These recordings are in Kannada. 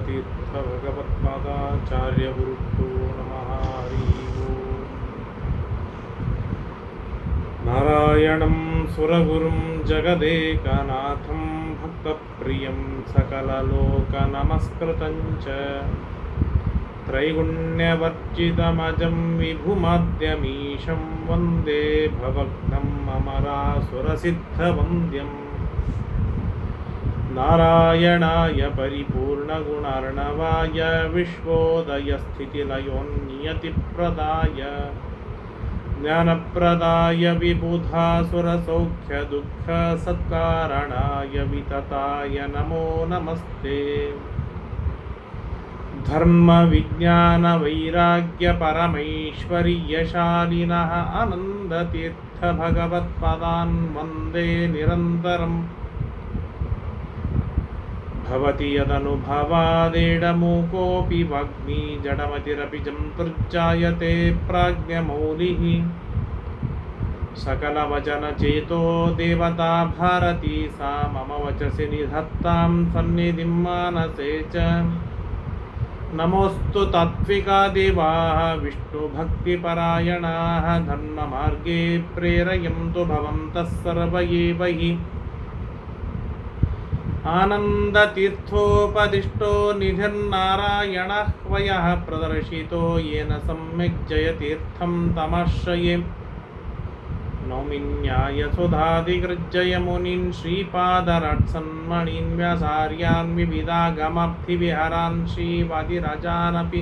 ತೀರ್ಥ ಭಗವತ್ಪಾದಾಚಾರ್ಯ ಗುರುಭ್ಯೋ ನಮಃ. ಹರಿ ಓಂ. ನಾರಾಯಣಂ ಸುರಗುರುಂ ಜಗದೇಕನಾಥಂ ಭಕ್ತಪ್ರಿಯಂ ಸಕಲಲೋಕನಮಸ್ಕೃತಂ ಚ ತ್ರೈಗುಣ್ಯವರ್ಜಿತಮಜಂ ವಿಭುಮಾದ್ಯಮೀಶಂ ವಂದೇ ಭವಘ್ನಂ ಅಮರಾಸುರಸಿದ್ಧವಂದ್ಯಂ. ನಾರಾಯಣಾಯ ಪರಿಪೂರ್ಣಗುಣಾರ್ಣವಾಯ ವಿಶ್ವೋದಯಸ್ಥಿತಿಲಯೋನ್ನಿಯತಿಪ್ರದಾಯ ಜ್ಞಾನಪ್ರದಾಯ ವಿಬುಧಾಸುರಸೌಖ್ಯದುಃಖಸತ್ಕಾರಣಾಯ ವಿತತಾಯ ನಮೋ ನಮಸ್ತೆ. ಧರ್ಮವಿಜ್ಞಾನವೈರಾಗ್ಯಪರಮೈಶ್ವರ್ಯಶಾಲಿನಃ ಆನಂದತೀರ್ಥಭಗವತ್ಪಾದಾನ್ ವಂದೇ ನಿರಂತರಂ. ಭವತಿ ಯದನುಭವಾದೇಡಮೂಕೋऽಪಿ ವಾಗ್ಮಿ ಜಡಮತಿರಪಿ ಜಂತುರ್ಜಾಯತೆ ಪ್ರಾಜ್ಞಮೌಲಿಃ. ಸಕಲವಚನಚೇತೋ ದೇವತಾ ಭಾರತೀ ಸಾ ಮಮ ವಚಸಿ ನಿಧತ್ತಾಂ ಸನ್ನಿಧಿಂ ಮಾನಸೇ ಚ. ನಮೋऽस्तु ತಾತ್ವಿಕಾ ದೇವಾಃ ವಿಷ್ಣುಭಕ್ತಿಪರಾಯಣಾಃ ಧರ್ಮಮಾರ್ಗೇ ಪ್ರೇರಯन्तु ಭವಂತಃ ಸರ್ವ ಏವ ಹಿ. ಆನಂದತೀರ್ಥೋಪದಿಷ್ಟೋ ನಿಧಿರ್ನಾರಾಯಣಃ ವಯಃ ಪ್ರದರ್ಶಿತೋ ಯೇನ ಸಮ್ಯಕ್ ಜಯತೀರ್ಥಂ ತಮಾಶ್ರಯೇ. ನೌಮಿನ್ಯಾಯಸುಧಾದಿಗೃಜ್ಜಯ ಮುನೀನ್ ಶ್ರೀಪಾದರಾಟ್ಸನ್ಮಣೀನ್ ವ್ಯಾಸಾರ್ಯಾನ್ ವಿವಿಧಾಗಮಾಬ್ಧಿವಿಹರಾನ್ ಶ್ರೀವಾದಿರಾಜಾನಪಿ.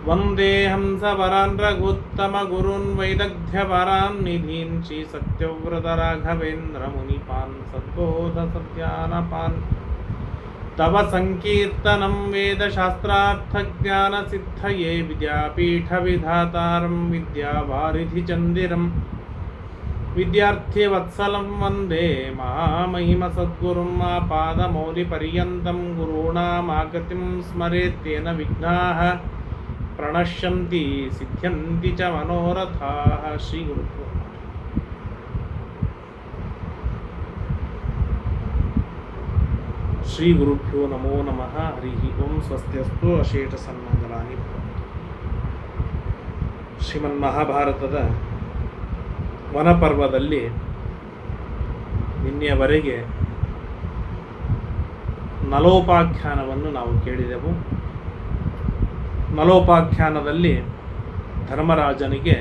ವಂದೇ ಹಂಸವರಾನ್ ರಘುತ್ತಮಗುರುನ್ ವೈದಗ್ಧ್ಯಪರಾನ್ ನಿಧೀನ್ ಶ್ರೀಸತ್ಯವ್ರತರಾಘವೇಂದ್ರ ಮುನಿಪಾನ್ ಸದ್ಬೋಧಸದ್ಯಾನಪಾನ್. ತವ ಸಂಕೀರ್ತನಂ ವೇದಶಾಸ್ತ್ರಾರ್ಥಜ್ಞಾನಸಿದ್ಧಯೇ ವಿದ್ಯಾಪೀಠವಿಧಾತಾರಂ ವಿದ್ಯಾವಾರಿಧಿಚಂದಿರಂ. ವಿದ್ಯಾರ್ಥಿವತ್ಸಲಂ ವಂದೇ ಮಹಾಮಹಿಮಸದ್ಗುರುಂ ಆಪಾದಮೌಲಿಪರ್ಯಂతం ಗುರುಣಾಮಾಕೃತಿಂ ಸ್ಮರೇತ್ತೇನ ವಿಘ್ನಾಃ ಪ್ರಣಶ್ಯಂತಿ ಸಿದ್ಧ್ಯಂತಿ ಚ ಮನೋರಥಾಃ. ಶ್ರೀ ಗುರುಭ್ಯೋ ಶ್ರೀ ಗುರುಭ್ಯೋ ನಮೋ ನಮಃ. ಹರಿ ಓಂ. ಸ್ವಸ್ತ್ಯಸ್ತು ಅಶೇಷ ಸನ್ಮಂಗಲಾನಿ ಭವಂತು. ಶ್ರೀಮನ್ ಮಹಾಭಾರತದ ವನಪರ್ವದಲ್ಲಿ ನಿನ್ನೆಯವರೆಗೆ ನಲೋಪಾಖ್ಯಾನವನ್ನು ನಾವು ಕೇಳಿದೆವು. ನಲೋಪಾಖ್ಯಾನದಲ್ಲಿ ಧರ್ಮರಾಜನಿಗೆ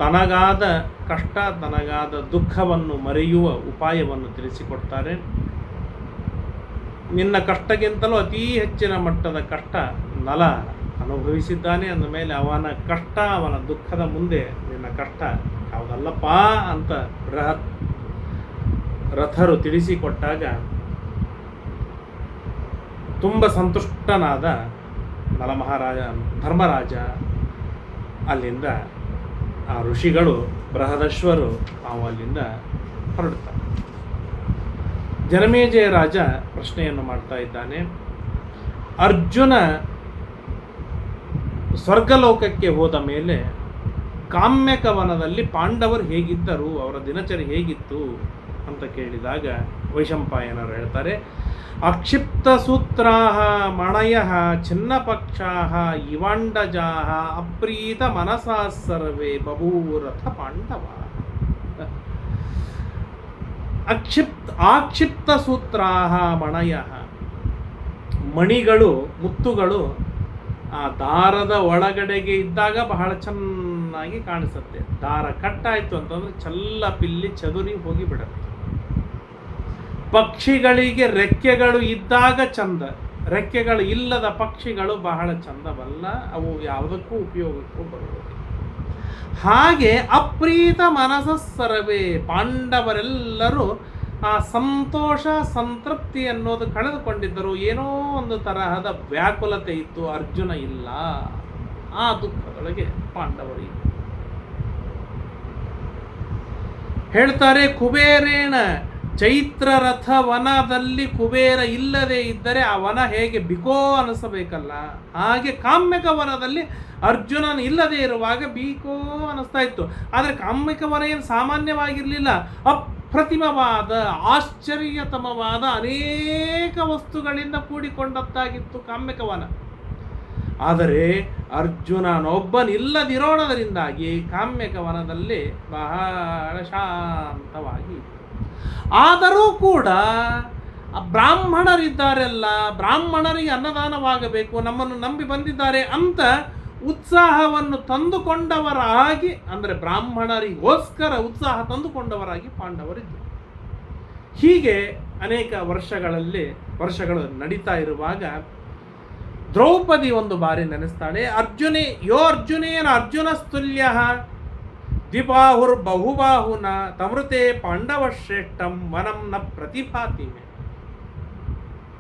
ತನಗಾದ ಕಷ್ಟ, ತನಗಾದ ದುಃಖವನ್ನು ಮರೆಯುವ ಉಪಾಯವನ್ನು ತಿಳಿಸಿಕೊಡ್ತಾರೆ. ನಿನ್ನ ಕಷ್ಟಕ್ಕಿಂತಲೂ ಅತೀ ಹೆಚ್ಚಿನ ಮಟ್ಟದ ಕಷ್ಟ ನಲ ಅನುಭವಿಸಿದ್ದಾನೆ. ಅಂದ ಮೇಲೆ ಅವನ ಕಷ್ಟ, ಅವನ ದುಃಖದ ಮುಂದೆ ನಿನ್ನ ಕಷ್ಟ ಯಾವುದಲ್ಲಪ್ಪ ಅಂತ ಬೃಹತ್ ರಥರು ತಿಳಿಸಿಕೊಟ್ಟಾಗ ತುಂಬ ಸಂತುಷ್ಟನಾದ ಧರ್ಮರಾಜ ಅಲ್ಲಿಂದ ಆ ಋಷಿಗಳು ಬೃಹದಶ್ವರು ನಾವು ಅಲ್ಲಿಂದ ಹೊರಡ್ತಾರೆ. ಜನಮೇಜಯ ರಾಜ ಪ್ರಶ್ನೆಯನ್ನು ಮಾಡ್ತಾ ಇದ್ದಾನೆ. ಅರ್ಜುನ ಸ್ವರ್ಗಲೋಕಕ್ಕೆ ಹೋದ ಮೇಲೆ ಕಾಮ್ಯಕವನದಲ್ಲಿ ಪಾಂಡವರು ಹೇಗಿದ್ದರು, ಅವರ ದಿನಚರಿ ಹೇಗಿತ್ತು ಅಂತ ಕೇಳಿದಾಗ ವೈಶಂಪಾಯನರು ಹೇಳ್ತಾರೆ, ಅಕ್ಷಿಪ್ತ ಸೂತ್ರಾಃ ಮಣಯಃ ಛಿನ್ನಪಕ್ಷಾಃ ಇವಾಂಡಜಾಃ ಅಪ್ರೀತ ಮನಸಾ ಸರ್ವೇ ಬಭೂರಥ ಪಾಂಡವ. ಆಕ್ಷಿಪ್ತ ಸೂತ್ರಾಃ ಮಣಯಃ, ಮಣಿಗಳು, ಮುತ್ತುಗಳು ಆ ದಾರದ ಒಳಗಡೆಗೆ ಇದ್ದಾಗ ಬಹಳ ಚೆನ್ನಾಗಿ ಕಾಣಿಸುತ್ತೆ. ದಾರ ಕಟ್ಟಾಯಿತು ಅಂತಂದ್ರೆ ಚಲ್ಲ ಪಿಲ್ಲಿ ಚದುರಿ ಹೋಗಿ ಬಿಡುತ್ತೆ. ಪಕ್ಷಿಗಳಿಗೆ ರೆಕ್ಕೆಗಳು ಇದ್ದಾಗ ಚಂದ, ರೆಕ್ಕೆಗಳು ಇಲ್ಲದ ಪಕ್ಷಿಗಳು ಬಹಳ ಚಂದವಲ್ಲ, ಅವು ಯಾವುದಕ್ಕೂ ಉಪಯೋಗಕ್ಕೂ ಬರುವುದಿಲ್ಲ. ಹಾಗೆ ಅಪ್ರೀತ ಮನಸ್ಸರವೇ, ಪಾಂಡವರೆಲ್ಲರೂ ಆ ಸಂತೋಷ ಸಂತೃಪ್ತಿ ಅನ್ನೋದು ಕಳೆದುಕೊಂಡಿದ್ದರು. ಏನೋ ಒಂದು ತರಹದ ವ್ಯಾಕುಲತೆ ಇತ್ತು. ಅರ್ಜುನ ಇಲ್ಲ, ಆ ದುಃಖದೊಳಗೆ ಪಾಂಡವರು ಇದ್ದರು. ಹೇಳ್ತಾರೆ, ಕುಬೇರೇಣ ಚೈತ್ರ ರಥ ವನದಲ್ಲಿ ಕುಬೇರ ಇಲ್ಲದೆ ಇದ್ದರೆ ಆ ವನ ಹೇಗೆ ಬಿಕೋ ಅನಿಸಬೇಕಲ್ಲ, ಹಾಗೆ ಕಾಮ್ಯಕ ವನದಲ್ಲಿ ಅರ್ಜುನನ್ ಇಲ್ಲದೆ ಇರುವಾಗ ಬೀಕೋ ಅನಿಸ್ತಾ ಇತ್ತು. ಆದರೆ ಕಾಮ್ಯಕ ವನ ಏನು ಸಾಮಾನ್ಯವಾಗಿರಲಿಲ್ಲ. ಅಪ್ರತಿಮವಾದ ಆಶ್ಚರ್ಯತಮವಾದ ಅನೇಕ ವಸ್ತುಗಳಿಂದ ಕೂಡಿಕೊಂಡದ್ದಾಗಿತ್ತು ಕಾಮ್ಯಕವನ. ಆದರೆ ಅರ್ಜುನನೊಬ್ಬನಿಲ್ಲದಿರೋಣದರಿಂದಾಗಿ ಕಾಮ್ಯಕವನದಲ್ಲಿ ಬಹಳ ಶಾಂತವಾಗಿ, ಆದರೂ ಕೂಡ ಬ್ರಾಹ್ಮಣರಿದ್ದಾರೆಲ್ಲ, ಬ್ರಾಹ್ಮಣರಿಗೆ ಅನ್ನದಾನವಾಗಬೇಕು, ನಮ್ಮನ್ನು ನಂಬಿ ಬಂದಿದ್ದಾರೆ ಅಂತ ಉತ್ಸಾಹವನ್ನು ತಂದುಕೊಂಡವರಾಗಿ, ಅಂದರೆ ಬ್ರಾಹ್ಮಣರಿಗೋಸ್ಕರ ಉತ್ಸಾಹ ತಂದುಕೊಂಡವರಾಗಿ ಪಾಂಡವರಿದ್ದರು. ಹೀಗೆ ಅನೇಕ ವರ್ಷಗಳು ನಡೀತಾ ಇರುವಾಗ ದ್ರೌಪದಿ ಒಂದು ಬಾರಿ ನೆನೆಸ್ತಾಳೆ, ಅರ್ಜುನೇನ ಅರ್ಜುನಸ್ತುಲ್ಯ ದ್ವಿಬಾಹುರ್ಬಹುಬಾಹುನ ತಮೃತೆ ಪಾಂಡವ ಶ್ರೇಷ್ಠಂ ವನಂ ನ ಪ್ರತಿಭಾತಿಮೆ.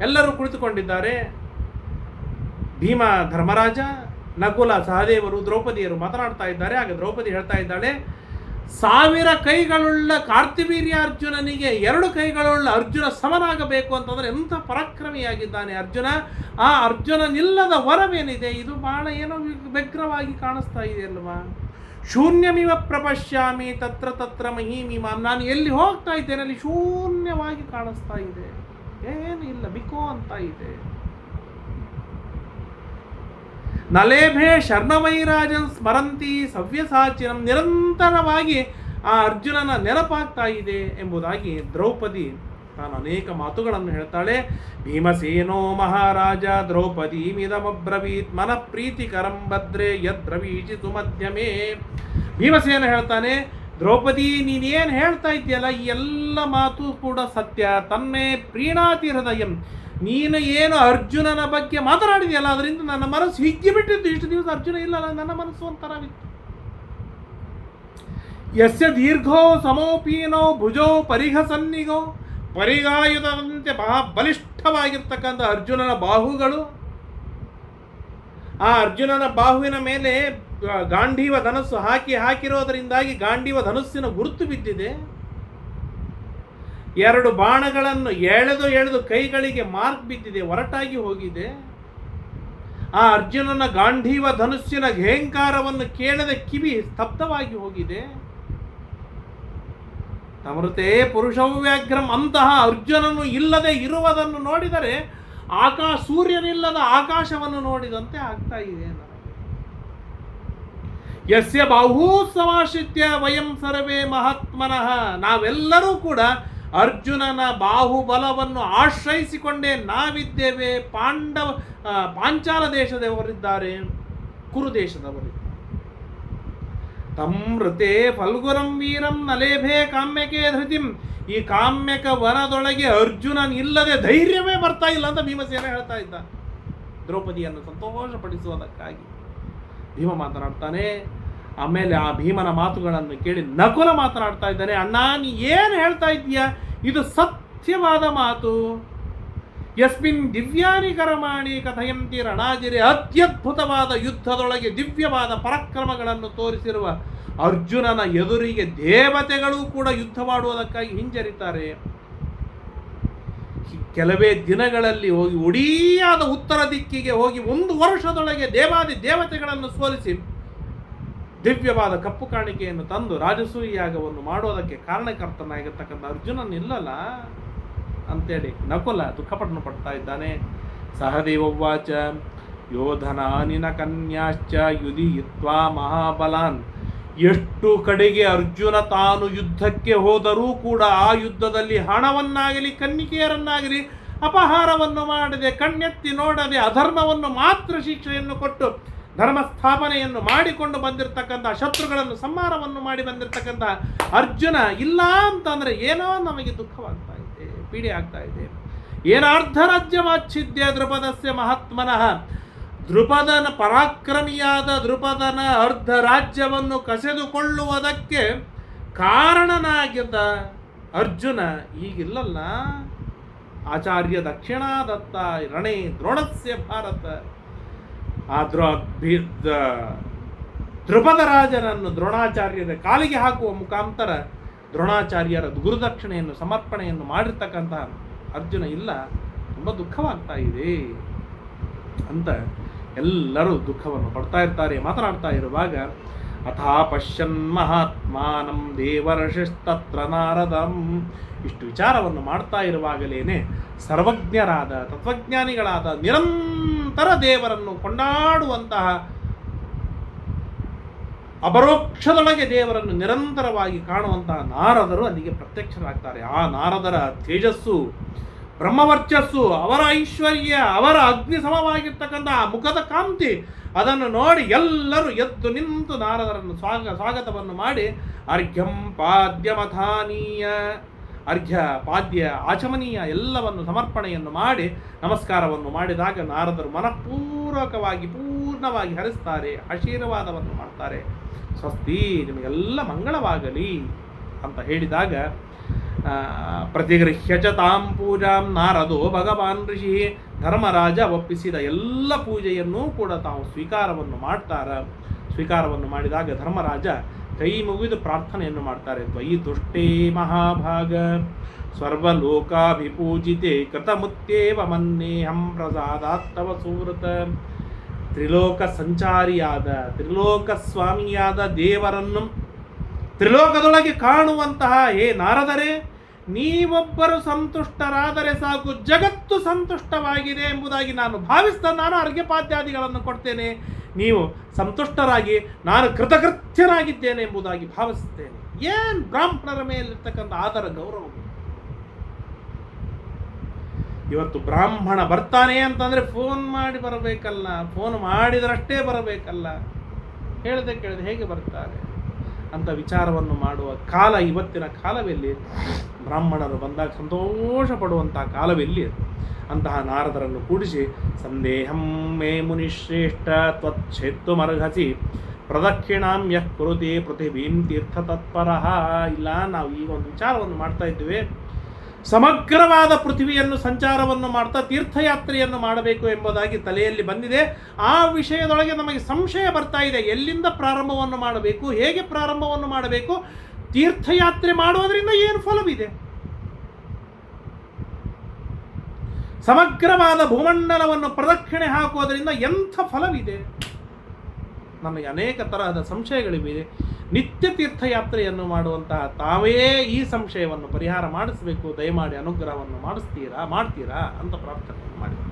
ಎಲ್ಲರೂ ಕುಳಿತುಕೊಂಡಿದ್ದಾರೆ. ಭೀಮ, ಧರ್ಮರಾಜ, ನಕುಲ, ಸಹದೇವರು, ದ್ರೌಪದಿಯರು ಮಾತನಾಡ್ತಾ ಇದ್ದಾರೆ. ಆಗ ದ್ರೌಪದಿ ಹೇಳ್ತಾ ಇದ್ದಾಳೆ, 1000 ಕೈಗಳುಳ್ಳ ಕಾರ್ತಿವೀರ್ಯ ಅರ್ಜುನನಿಗೆ 2 ಕೈಗಳುಳ್ಳ ಅರ್ಜುನ ಸಮನಾಗಬೇಕು ಅಂತಂದ್ರೆ ಎಂಥ ಪರಾಕ್ರಮಿಯಾಗಿದ್ದಾನೆ ಅರ್ಜುನ. ಆ ಅರ್ಜುನನಿಲ್ಲದ ವರವೇನಿದೆ, ಇದು ಬಹಳ ಏನೋ ವ್ಯಗ್ರವಾಗಿ ಕಾಣಿಸ್ತಾ ಇದೆ ಅಲ್ವಾ. ಶೂನ್ಯಮಿವ ಪ್ರಪಶ್ಯಾಮಿ ತತ್ರ ತತ್ರ ಮಹೀಮಿಮಾಂ. ನಾನು ಎಲ್ಲಿ ಹೋಗ್ತಾ ಇದ್ದೇನೆ ಅಲ್ಲಿ ಶೂನ್ಯವಾಗಿ ಕಾಣಿಸ್ತಾ ಇದೆ, ಏನು ಇಲ್ಲ, ಬಿಕೋ ಅಂತ ಇದೆ. ನಲೇಭೆ ಶರ್ಣವೈರಾಜನ್ ಸ್ಮರಂತಿ ಸವ್ಯಸಾಚಿನಂ. ನಿರಂತರವಾಗಿ ಆ ಅರ್ಜುನನ ನೆನಪಾಗ್ತಾ ಇದೆ ಎಂಬುದಾಗಿ ದ್ರೌಪದಿ ತಾನು ಅನೇಕ ಮಾತುಗಳನ್ನು ಹೇಳ್ತಾಳೆ. ಭೀಮಸೇನೋ ಮಹಾರಾಜ ದ್ರೌಪದಿ ಮಿದಮಬ್ರವೀತ್ ಮನ ಪ್ರೀತಿಕರಂ ಭದ್ರೇ ಯದ್ರವೀಚಿ ಸುಮಧ್ಯಮೇ. ಭೀಮಸೇನ ಹೇಳ್ತಾನೆ, ದ್ರೌಪದಿ ನೀನೇನು ಹೇಳ್ತಾ ಇದೆಯಲ್ಲ ಈ ಎಲ್ಲ ಮಾತು ಕೂಡ ಸತ್ಯ. ತನ್ಮೇ ಪ್ರೀಣಾತಿ ಹೃದಯಂ. ನೀನು ಏನು ಅರ್ಜುನನ ಬಗ್ಗೆ ಮಾತನಾಡಿದೆಯಲ್ಲ ಅದರಿಂದ ನನ್ನ ಮನಸ್ಸು ಹಿಗ್ಗಿ ಬಿಟ್ಟಿದ್ದು. ಇಷ್ಟು ದಿವಸ ಅರ್ಜುನ ಇಲ್ಲಲ್ಲ, ನನ್ನ ಮನಸ್ಸು ಒಂಥರವಿತ್ತು. ಯಸ್ಯ ದೀರ್ಘೋ ಸಮೋಪೀನೋ ಭುಜೋ ಪರಿಘಸನ್ನಿಗೋ. ಪರಿಗಾಯುಧದಂತೆ ಬಹಳ ಬಲಿಷ್ಠವಾಗಿರ್ತಕ್ಕಂಥ ಅರ್ಜುನನ ಬಾಹುಗಳು. ಆ ಅರ್ಜುನನ ಬಾಹುವಿನ ಮೇಲೆ ಗಾಂಡೀವ ಧನಸ್ಸು ಹಾಕಿರೋದರಿಂದಾಗಿ ಗಾಂಡೀವ ಧನಸ್ಸಿನ ಗುರುತು ಬಿದ್ದಿದೆ. 2 ಬಾಣಗಳನ್ನು ಎಳೆದು ಕೈಗಳಿಗೆ ಮಾರ್ಕ್ ಬಿದ್ದಿದೆ, ಒರಟಾಗಿ ಹೋಗಿದೆ. ಆ ಅರ್ಜುನನ ಗಾಂಡೀವ ಧನುಸ್ಸಿನ ಘೇಂಕಾರವನ್ನು ಕೇಳದೆ ಕಿವಿ ಸ್ತಬ್ಧವಾಗಿ ಹೋಗಿದೆ. ತಮೃತೆ ಪುರುಷವ್ಯಾಘ್ರಂ. ಅಂತಹ ಅರ್ಜುನನು ಇಲ್ಲದೆ ಇರುವುದನ್ನು ನೋಡಿದರೆ ಸೂರ್ಯನಿಲ್ಲದ ಆಕಾಶವನ್ನು ನೋಡಿದಂತೆ ಆಗ್ತಾ ಇದೆ. ಯಸ್ಯ ಬಾಹೂ ಸಮಾಶ್ರಿತ್ಯ ವಯಂ ಸರ್ವೇ ಮಹಾತ್ಮನಃ. ನಾವೆಲ್ಲರೂ ಕೂಡ ಅರ್ಜುನನ ಬಾಹುಬಲವನ್ನು ಆಶ್ರಯಿಸಿಕೊಂಡೇ ನಾವಿದ್ದೇವೆ. ಪಾಂಚಾಲ ದೇಶದವರಿದ್ದಾರೆ, ಕುರು ದೇಶದವರಿದ್ದಾರೆ. ತಮೃತೆ ಫಲ್ಗುರಂ ವೀರಂ ನಲೇಭೆ ಕಾಮ್ಯಕೆ ಧೃತಿಂ. ಈ ಕಾಮ್ಯಕ ವನದೊಳಗೆ ಅರ್ಜುನನ್ ಇಲ್ಲದೆ ಧೈರ್ಯವೇ ಬರ್ತಾ ಇಲ್ಲ ಅಂತ ಭೀಮಸೇನ ಹೇಳ್ತಾ ಇದ್ದ. ದ್ರೌಪದಿಯನ್ನು ಸಂತೋಷಪಡಿಸುವುದಕ್ಕಾಗಿ ಭೀಮ ಮಾತನಾಡ್ತಾನೆ. ಆಮೇಲೆ ಆ ಭೀಮನ ಮಾತುಗಳನ್ನು ಕೇಳಿ ನಕುಲ ಮಾತನಾಡ್ತಾ ಇದ್ದಾನೆ, ಅಣ್ಣ ನೀ ಏನು ಹೇಳ್ತಾ ಇದ್ದೀಯ, ಇದು ಸತ್ಯವಾದ ಮಾತು. ಯಸ್ಮಿನ್ ದಿವ್ಯಾನಿ ಕರ್ಮಾಣಿ ಕಥಯಂತಿ ರಣಾಜಿರೆ. ಅತ್ಯದ್ಭುತವಾದ ಯುದ್ಧದೊಳಗೆ ದಿವ್ಯವಾದ ಪರಾಕ್ರಮಗಳನ್ನು ತೋರಿಸಿರುವ ಅರ್ಜುನನ ಎದುರಿಗೆ ದೇವತೆಗಳು ಕೂಡ ಯುದ್ಧ ಮಾಡುವುದಕ್ಕಾಗಿ ಹಿಂಜರಿತಾರೆ. ಕೆಲವೇ ದಿನಗಳಲ್ಲಿ ಹೋಗಿ ಒಡಿಯಾದ ಉತ್ತರ ದಿಕ್ಕಿಗೆ ಹೋಗಿ 1 ವರ್ಷದೊಳಗೆ ದೇವಾದಿ ದೇವತೆಗಳನ್ನು ಸೋಲಿಸಿ ದಿವ್ಯವಾದ ಕಪ್ಪು ಕಾಣಿಕೆಯನ್ನು ತಂದು ರಾಜಸೂಯ ಯಾಗವನ್ನು ಮಾಡೋದಕ್ಕೆ ಕಾರಣಕರ್ತನಾಗಿರ್ತಕ್ಕಂಥ ಅರ್ಜುನನ್ ಇಲ್ಲಲ್ಲ ಅಂತೇಳಿ ನಕುಲ ದುಃಖಪಟ್ಟನು ಪಡ್ತಾ ಇದ್ದಾನೆ. ಸಹದೇವವಾಚ ಯೋಧನಾನಿನ ಕನ್ಯಾಶ್ಚ ಯುಧಿಯಿತ್ವಾ ಮಹಾಬಲಾನ್. ಎಷ್ಟು ಕಡೆಗೆ ಅರ್ಜುನ ತಾನು ಯುದ್ಧಕ್ಕೆ ಹೋದರೂ ಕೂಡ ಆ ಯುದ್ಧದಲ್ಲಿ ಹಣವನ್ನಾಗಲಿ ಕನ್ನಿಕೆಯರನ್ನಾಗಲಿ ಅಪಹಾರವನ್ನು ಮಾಡದೆ, ಕಣ್ಣೆತ್ತಿ ನೋಡದೆ, ಅಧರ್ಮವನ್ನು ಮಾತ್ರ ಶಿಕ್ಷೆಯನ್ನು ಕೊಟ್ಟು ಧರ್ಮ ಸ್ಥಾಪನೆಯನ್ನು ಮಾಡಿಕೊಂಡು ಬಂದಿರತಕ್ಕಂಥ ಶತ್ರುಗಳನ್ನು ಸಂಹಾರವನ್ನು ಮಾಡಿ ಬಂದಿರತಕ್ಕಂಥ ಅರ್ಜುನ ಇಲ್ಲ ಅಂತಂದರೆ ಏನೋ ನಮಗೆ ದುಃಖವಾಗ್ತಾ ಇದೆ, ಪೀಡೆ ಆಗ್ತಾ ಇದೆ. ಏನಾರ್ಧ ರಾಜ್ಯವಾಚ್ಛಿದ್ಯ ದೃಪದಸ್ಯ ಮಹಾತ್ಮನಃ. ದೃಪದನ ಪರಾಕ್ರಮಿಯಾದ ದೃಪದನ ಅರ್ಧ ರಾಜ್ಯವನ್ನು ಕಸೆದುಕೊಳ್ಳುವುದಕ್ಕೆ ಕಾರಣನಾಗಿದ್ದ ಅರ್ಜುನ ಈಗಿಲ್ಲಲ್ಲ. ಆಚಾರ್ಯ ದಕ್ಷಿಣಾದತ್ತ ರಣೇ ದ್ರೋಣಸ್ಯ ಭಾರತ. ಆ ದೃಪದ ರಾಜನನ್ನು ದ್ರೋಣಾಚಾರ್ಯರ ಕಾಲಿಗೆ ಹಾಕುವ ಮುಖಾಂತರ ದ್ರೋಣಾಚಾರ್ಯರ ಗುರುದಕ್ಷಿಣೆಯನ್ನು ಸಮರ್ಪಣೆಯನ್ನು ಮಾಡಿರ್ತಕ್ಕಂತಹ ಅರ್ಜುನ ಇಲ್ಲ, ತುಂಬ ದುಃಖವಾಗ್ತಾ ಇದೆ ಅಂತ ಎಲ್ಲರೂ ದುಃಖವನ್ನು ಪಡ್ತಾ ಇರ್ತಾರೆ. ಮಾತನಾಡ್ತಾ ಇರುವಾಗ ಅಥಾ ಪಶ್ಯನ್ ಮಹಾತ್ಮಾನಂ ದೇವರ್ಷಿಸ್ತತ್ರ ನಾರದಂ. ಇಷ್ಟು ವಿಚಾರವನ್ನು ಮಾಡ್ತಾ ಇರುವಾಗಲೇ ಸರ್ವಜ್ಞರಾದ ತತ್ವಜ್ಞಾನಿಗಳಾದ ನಿರಂತರ ದೇವರನ್ನು ಕೊಂಡಾಡುವಂತಹ ಅಪರೋಕ್ಷದೊಳಗೆ ದೇವರನ್ನು ನಿರಂತರವಾಗಿ ಕಾಣುವಂತಹ ನಾರದರು ಅಲ್ಲಿಗೆ ಪ್ರತ್ಯಕ್ಷರಾಗ್ತಾರೆ. ಆ ನಾರದರ ತೇಜಸ್ಸು, ಬ್ರಹ್ಮವರ್ಚಸ್ಸು, ಅವರ ಐಶ್ವರ್ಯ, ಅವರ ಅಗ್ನಿ ಸಮವಾಗಿರ್ತಕ್ಕಂಥ ಆ ಮುಖದ ಕಾಂತಿ, ಅದನ್ನು ನೋಡಿ ಎಲ್ಲರೂ ಎದ್ದು ನಿಂತು ನಾರದರನ್ನು ಸ್ವಾಗತವನ್ನು ಮಾಡಿ ಅರ್ಘ್ಯಂ ಪಾದ್ಯಮಥಾನೀಯ, ಅರ್ಘ್ಯ ಪಾದ್ಯ ಆಚಮನೀಯ ಎಲ್ಲವನ್ನು ಸಮರ್ಪಣೆಯನ್ನು ಮಾಡಿ ನಮಸ್ಕಾರವನ್ನು ಮಾಡಿದಾಗ ನಾರದರು ಮನಪೂರ್ವಕವಾಗಿ ಪೂರ್ಣವಾಗಿ ಹರಿಸ್ತಾರೆ, ಆಶೀರ್ವಾದವನ್ನು ಮಾಡ್ತಾರೆ. ಸ್ವಸ್ತಿ, ನಿಮಗೆಲ್ಲ ಮಂಗಳವಾಗಲಿ ಅಂತ ಹೇಳಿದಾಗ ಪ್ರತಿಗೃಹ್ಯ ಚ ತಾಂ ಪೂಜಾಂ ನಾರದೋ ಭಗವಾನ್ ಋಷಿ, ಧರ್ಮರಾಜ ಒಪ್ಪಿಸಿದ ಎಲ್ಲ ಪೂಜೆಯನ್ನೂ ಕೂಡ ತಾವು ಸ್ವೀಕಾರವನ್ನು ಮಾಡಿದಾಗ ಧರ್ಮರಾಜ ಕೈ ಮುಗಿದು ಪ್ರಾರ್ಥನೆಯನ್ನು ಮಾಡ್ತಾರೆ. ತ್ವಯಿ ತುಷ್ಟೇ ಮಹಾಭಾಗ ಸರ್ವಲೋಕಾಭಿಪೂಜಿತೆ ಕೃತಮುತ್ಯೇವ ಮನ್ನೇಹಂ ಪ್ರಸಾದಾತ್ತವ ಸುವೃತ. ತ್ರಿಲೋಕ ಸಂಚಾರಿಯಾದ, ತ್ರಿಲೋಕ ಸ್ವಾಮಿಯಾದ ದೇವರನ್ನು ತ್ರಿಲೋಕದೊಳಗೆ ಕಾಣುವಂತಹ ಹೇ ನಾರದರೇ, ನೀವೊಬ್ಬರು ಸಂತುಷ್ಟರಾದರೆ ಸಾಕು, ಜಗತ್ತು ಸಂತುಷ್ಟವಾಗಿದೆ ಎಂಬುದಾಗಿ ನಾನು ನಾನು ಅರ್ಘ್ಯಪಾದ್ಯಾದಿಗಳನ್ನು ಕೊಡ್ತೇನೆ. ನೀವು ಸಂತುಷ್ಟರಾಗಿ ನಾನು ಕೃತಕೃತ್ಯನಾಗಿದ್ದೇನೆ ಎಂಬುದಾಗಿ ಭಾವಿಸುತ್ತೇನೆ. ಏನು ಬ್ರಾಹ್ಮಣರ ಮೇಲಿರ್ತಕ್ಕಂಥ ಆದರ ಗೌರವ! ಇವತ್ತು ಬ್ರಾಹ್ಮಣ ಬರ್ತಾನೆ ಅಂತಂದರೆ ಫೋನ್ ಮಾಡಿ ಬರಬೇಕಲ್ಲ, ಫೋನ್ ಮಾಡಿದರಷ್ಟೇ ಬರಬೇಕಲ್ಲ, ಹೇಳದೆ ಕೇಳದೆ ಹೇಗೆ ಬರ್ತಾರೆ ಅಂತ ವಿಚಾರವನ್ನು ಮಾಡುವ ಕಾಲ ಇವತ್ತಿನ ಕಾಲವೆಲ್ಲಿ? ಬ್ರಾಹ್ಮಣರು ಬಂದಾಗ ಸಂತೋಷ ಪಡುವಂಥ ಕಾಲವೆಲ್ಲಿ? ಅಂತಹ ನಾರದರನ್ನು ಕೂಡಿಸಿ ಸಂದೇಹಂ ಮೇ ಮುನಿಶ್ರೇಷ್ಠ ತ್ವಚ್ಛೇತ್ತುಮರ್ಹಸಿ ಪ್ರದಕ್ಷಿಣಾಂ ಯಃ ಕುರುತೆ ಪೃಥಿವೀಂ ತೀರ್ಥ ತತ್ಪರಃ. ಇಲ್ಲ, ನಾವು ಈಗ ಒಂದು ವಿಚಾರವನ್ನು ಮಾಡ್ತಾ ಇದ್ದೇವೆ. ಸಮಗ್ರವಾದ ಪೃಥ್ವಿಯನ್ನು ಸಂಚಾರವನ್ನು ಮಾಡ್ತಾ ತೀರ್ಥಯಾತ್ರೆಯನ್ನು ಮಾಡಬೇಕು ಎಂಬುದಾಗಿ ತಲೆಯಲ್ಲಿ ಬಂದಿದೆ. ಆ ವಿಷಯದೊಳಗೆ ನಮಗೆ ಸಂಶಯ ಬರ್ತಾ ಇದೆ. ಎಲ್ಲಿಂದ ಪ್ರಾರಂಭವನ್ನು ಮಾಡಬೇಕು, ಹೇಗೆ ಪ್ರಾರಂಭವನ್ನು ಮಾಡಬೇಕು, ತೀರ್ಥಯಾತ್ರೆ ಮಾಡುವುದರಿಂದ ಏನು ಫಲವಿದೆ, ಸಮಗ್ರವಾದ ಭೂಮಂಡಲವನ್ನು ಪ್ರದಕ್ಷಿಣೆ ಹಾಕುವುದರಿಂದ ಎಂಥ ಫಲವಿದೆ, ನಮಗೆ ಅನೇಕ ತರಹದ ಸಂಶಯಗಳಿವೆ. ನಿತ್ಯ ತೀರ್ಥಯಾತ್ರೆಯನ್ನು ಮಾಡುವಂತಹ ತಾವೇ ಈ ಸಂಶಯವನ್ನು ಪರಿಹಾರ ಮಾಡಿಸಬೇಕು, ದಯಮಾಡಿ ಅನುಗ್ರಹವನ್ನು ಮಾಡ್ತೀರಾ ಅಂತ ಪ್ರಾರ್ಥನೆಯನ್ನು ಮಾಡಿದರು.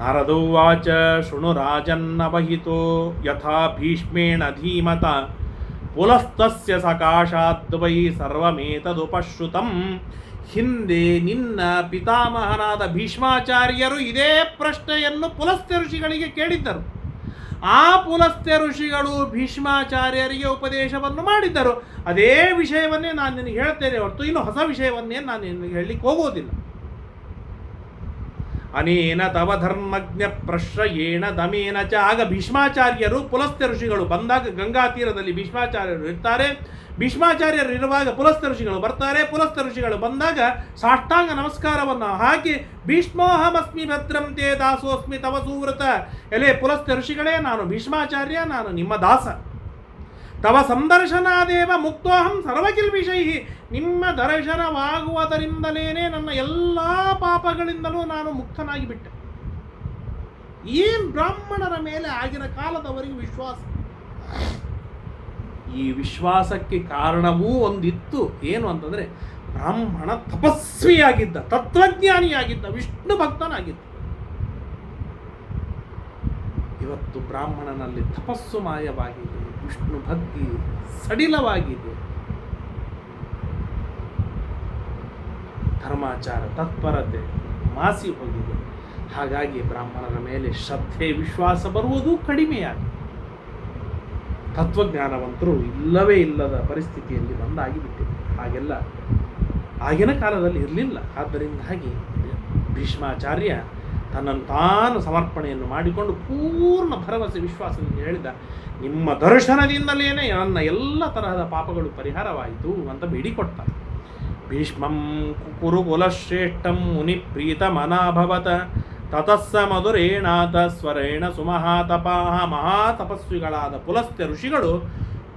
ನಾರದೋವಾಚ ಶೃಣು ರಾಜನ್ನವಹಿತೋ ಯಥಾ ಭೀಷ್ಮೇಣ ಧೀಮತ ಪುಲಸ್ತಸ್ಯ ಸಕಾಶಾದ್ವೈ ಸರ್ವಮೇತದುಪಶ್ರುತಂ. ಹಿಂದೆ ನಿನ್ನ ಪಿತಾಮಹನಾದ ಭೀಷ್ಮಾಚಾರ್ಯರು ಇದೇ ಪ್ರಶ್ನೆಯನ್ನು ಪುಲಸ್ತ್ಯ ಋಷಿಗಳಿಗೆ ಕೇಳಿದ್ದರು. ಆ ಪುಲಸ್ತ್ಯ ಋಷಿಗಳು ಭೀಷ್ಮಾಚಾರ್ಯರಿಗೆ ಉಪದೇಶವನ್ನು ಮಾಡಿದ್ದರು. ಅದೇ ವಿಷಯವನ್ನೇ ನಾನು ನಿನಗೆ ಹೇಳ್ತೇನೆ ಹೊರತು ಇನ್ನು ಹೊಸ ವಿಷಯವನ್ನೇ ನಾನು ನಿನಗೆ ಹೇಳಲಿಕ್ಕೆ ಹೋಗೋದಿಲ್ಲ. ಅನೇನ ತವ ಧರ್ಮಜ್ಞ ಪ್ರಶ್ರಯೇಣ ದಮೇನ ಚ. ಆಗ ಭೀಷ್ಮಾಚಾರ್ಯರು ಪುಲಸ್ತ್ಯ ಋಷಿಗಳು ಬಂದಾಗ ಗಂಗಾ ತೀರದಲ್ಲಿ ಭೀಷ್ಮಾಚಾರ್ಯರು ಇರ್ತಾರೆ. ಭೀಷ್ಮಾಚಾರ್ಯರು ಇರುವಾಗ ಪುಲಸ್ತ್ಯ ಋಷಿಗಳು ಬರ್ತಾರೆ. ಪುಲಸ್ತ್ಯ ಋಷಿಗಳು ಬಂದಾಗ ಸಾಷ್ಟಾಂಗ ನಮಸ್ಕಾರವನ್ನು ಹಾಕಿ ಭೀಷ್ಮೋಹಮಸ್ಮಿ ಭದ್ರಂತೆ ದಾಸೋಸ್ಮಿ ತವ ಸುವೃತ. ಎಲೆ ಪುಲಸ್ತ್ಯ ಋಷಿಗಳೇ, ನಾನು ಭೀಷ್ಮಾಚಾರ್ಯ, ನಾನು ನಿಮ್ಮ ದಾಸ. ತವ ಸಂದರ್ಶನಾದೇವ ಮುಕ್ತೋಹಂ ಸರ್ವಕಿಲ್ಬಿಷೈ. ನಿಮ್ಮ ದರ್ಶನವಾಗುವುದರಿಂದಲೇ ನನ್ನ ಎಲ್ಲ ಪಾಪಗಳಿಂದಲೂ ನಾನು ಮುಕ್ತನಾಗಿ ಬಿಟ್ಟೆ. ಏನು ಬ್ರಾಹ್ಮಣರ ಮೇಲೆ ಆಗಿನ ಕಾಲದವರಿಗೆ ವಿಶ್ವಾಸ. ಈ ವಿಶ್ವಾಸಕ್ಕೆ ಕಾರಣವೂ ಒಂದಿತ್ತು. ಏನು ಅಂತಂದರೆ, ಬ್ರಾಹ್ಮಣ ತಪಸ್ವಿಯಾಗಿದ್ದ, ತತ್ವಜ್ಞಾನಿಯಾಗಿದ್ದ, ವಿಷ್ಣು ಭಕ್ತನಾಗಿದ್ದ. ಇವತ್ತು ಬ್ರಾಹ್ಮಣನಲ್ಲಿ ತಪಸ್ಸು ಮಾಯವಾಗಿದೆ, ವಿಷ್ಣು ಭಕ್ತಿ ಸಡಿಲವಾಗಿದೆ, ಧರ್ಮಾಚಾರ ತತ್ಪರತೆ ಮಾಸಿ ಹೋಗಿದೆ. ಹಾಗಾಗಿ ಬ್ರಾಹ್ಮಣರ ಮೇಲೆ ಶ್ರದ್ಧೆ ವಿಶ್ವಾಸ ಬರುವುದು ಕಡಿಮೆಯಾಗಿದೆ. ತತ್ವಜ್ಞಾನವಂತರು ಇಲ್ಲವೇ ಇಲ್ಲದ ಪರಿಸ್ಥಿತಿಯಲ್ಲಿ ಬಂದಾಗಿಬಿಟ್ಟಿದೆ. ಹಾಗೆಲ್ಲ ಆಗಿನ ಕಾಲದಲ್ಲಿ ಇರಲಿಲ್ಲ. ಆದ್ದರಿಂದಾಗಿ ಭೀಷ್ಮಾಚಾರ್ಯ ತನ್ನನ್ನು ತಾನು ಸಮರ್ಪಣೆಯನ್ನು ಮಾಡಿಕೊಂಡು ಪೂರ್ಣ ಭರವಸೆ ವಿಶ್ವಾಸದಿಂದ ಹೇಳಿದ, ನಿಮ್ಮ ದರ್ಶನದಿಂದಲೇ ನನ್ನ ಎಲ್ಲ ತರಹದ ಪಾಪಗಳು ಪರಿಹಾರವಾಯಿತು ಅಂತ ಬೇಡಿಕೊಡ್ತಾರೆ. ಭೀಷ್ಮಂ ಕುರುಕುಲಶ್ರೇಷ್ಠಂ ಮುನಿ ಪ್ರೀತಮನಾಭವತ ತತಸ್ಸ ಮಧುರೇಣಾಥ ಸ್ವರೇಣ ಸುಮಹಾತಪಾಹ. ಮಹಾತಪಸ್ವಿಗಳಾದ ಪುಲಸ್ತ್ಯ ಋಷಿಗಳು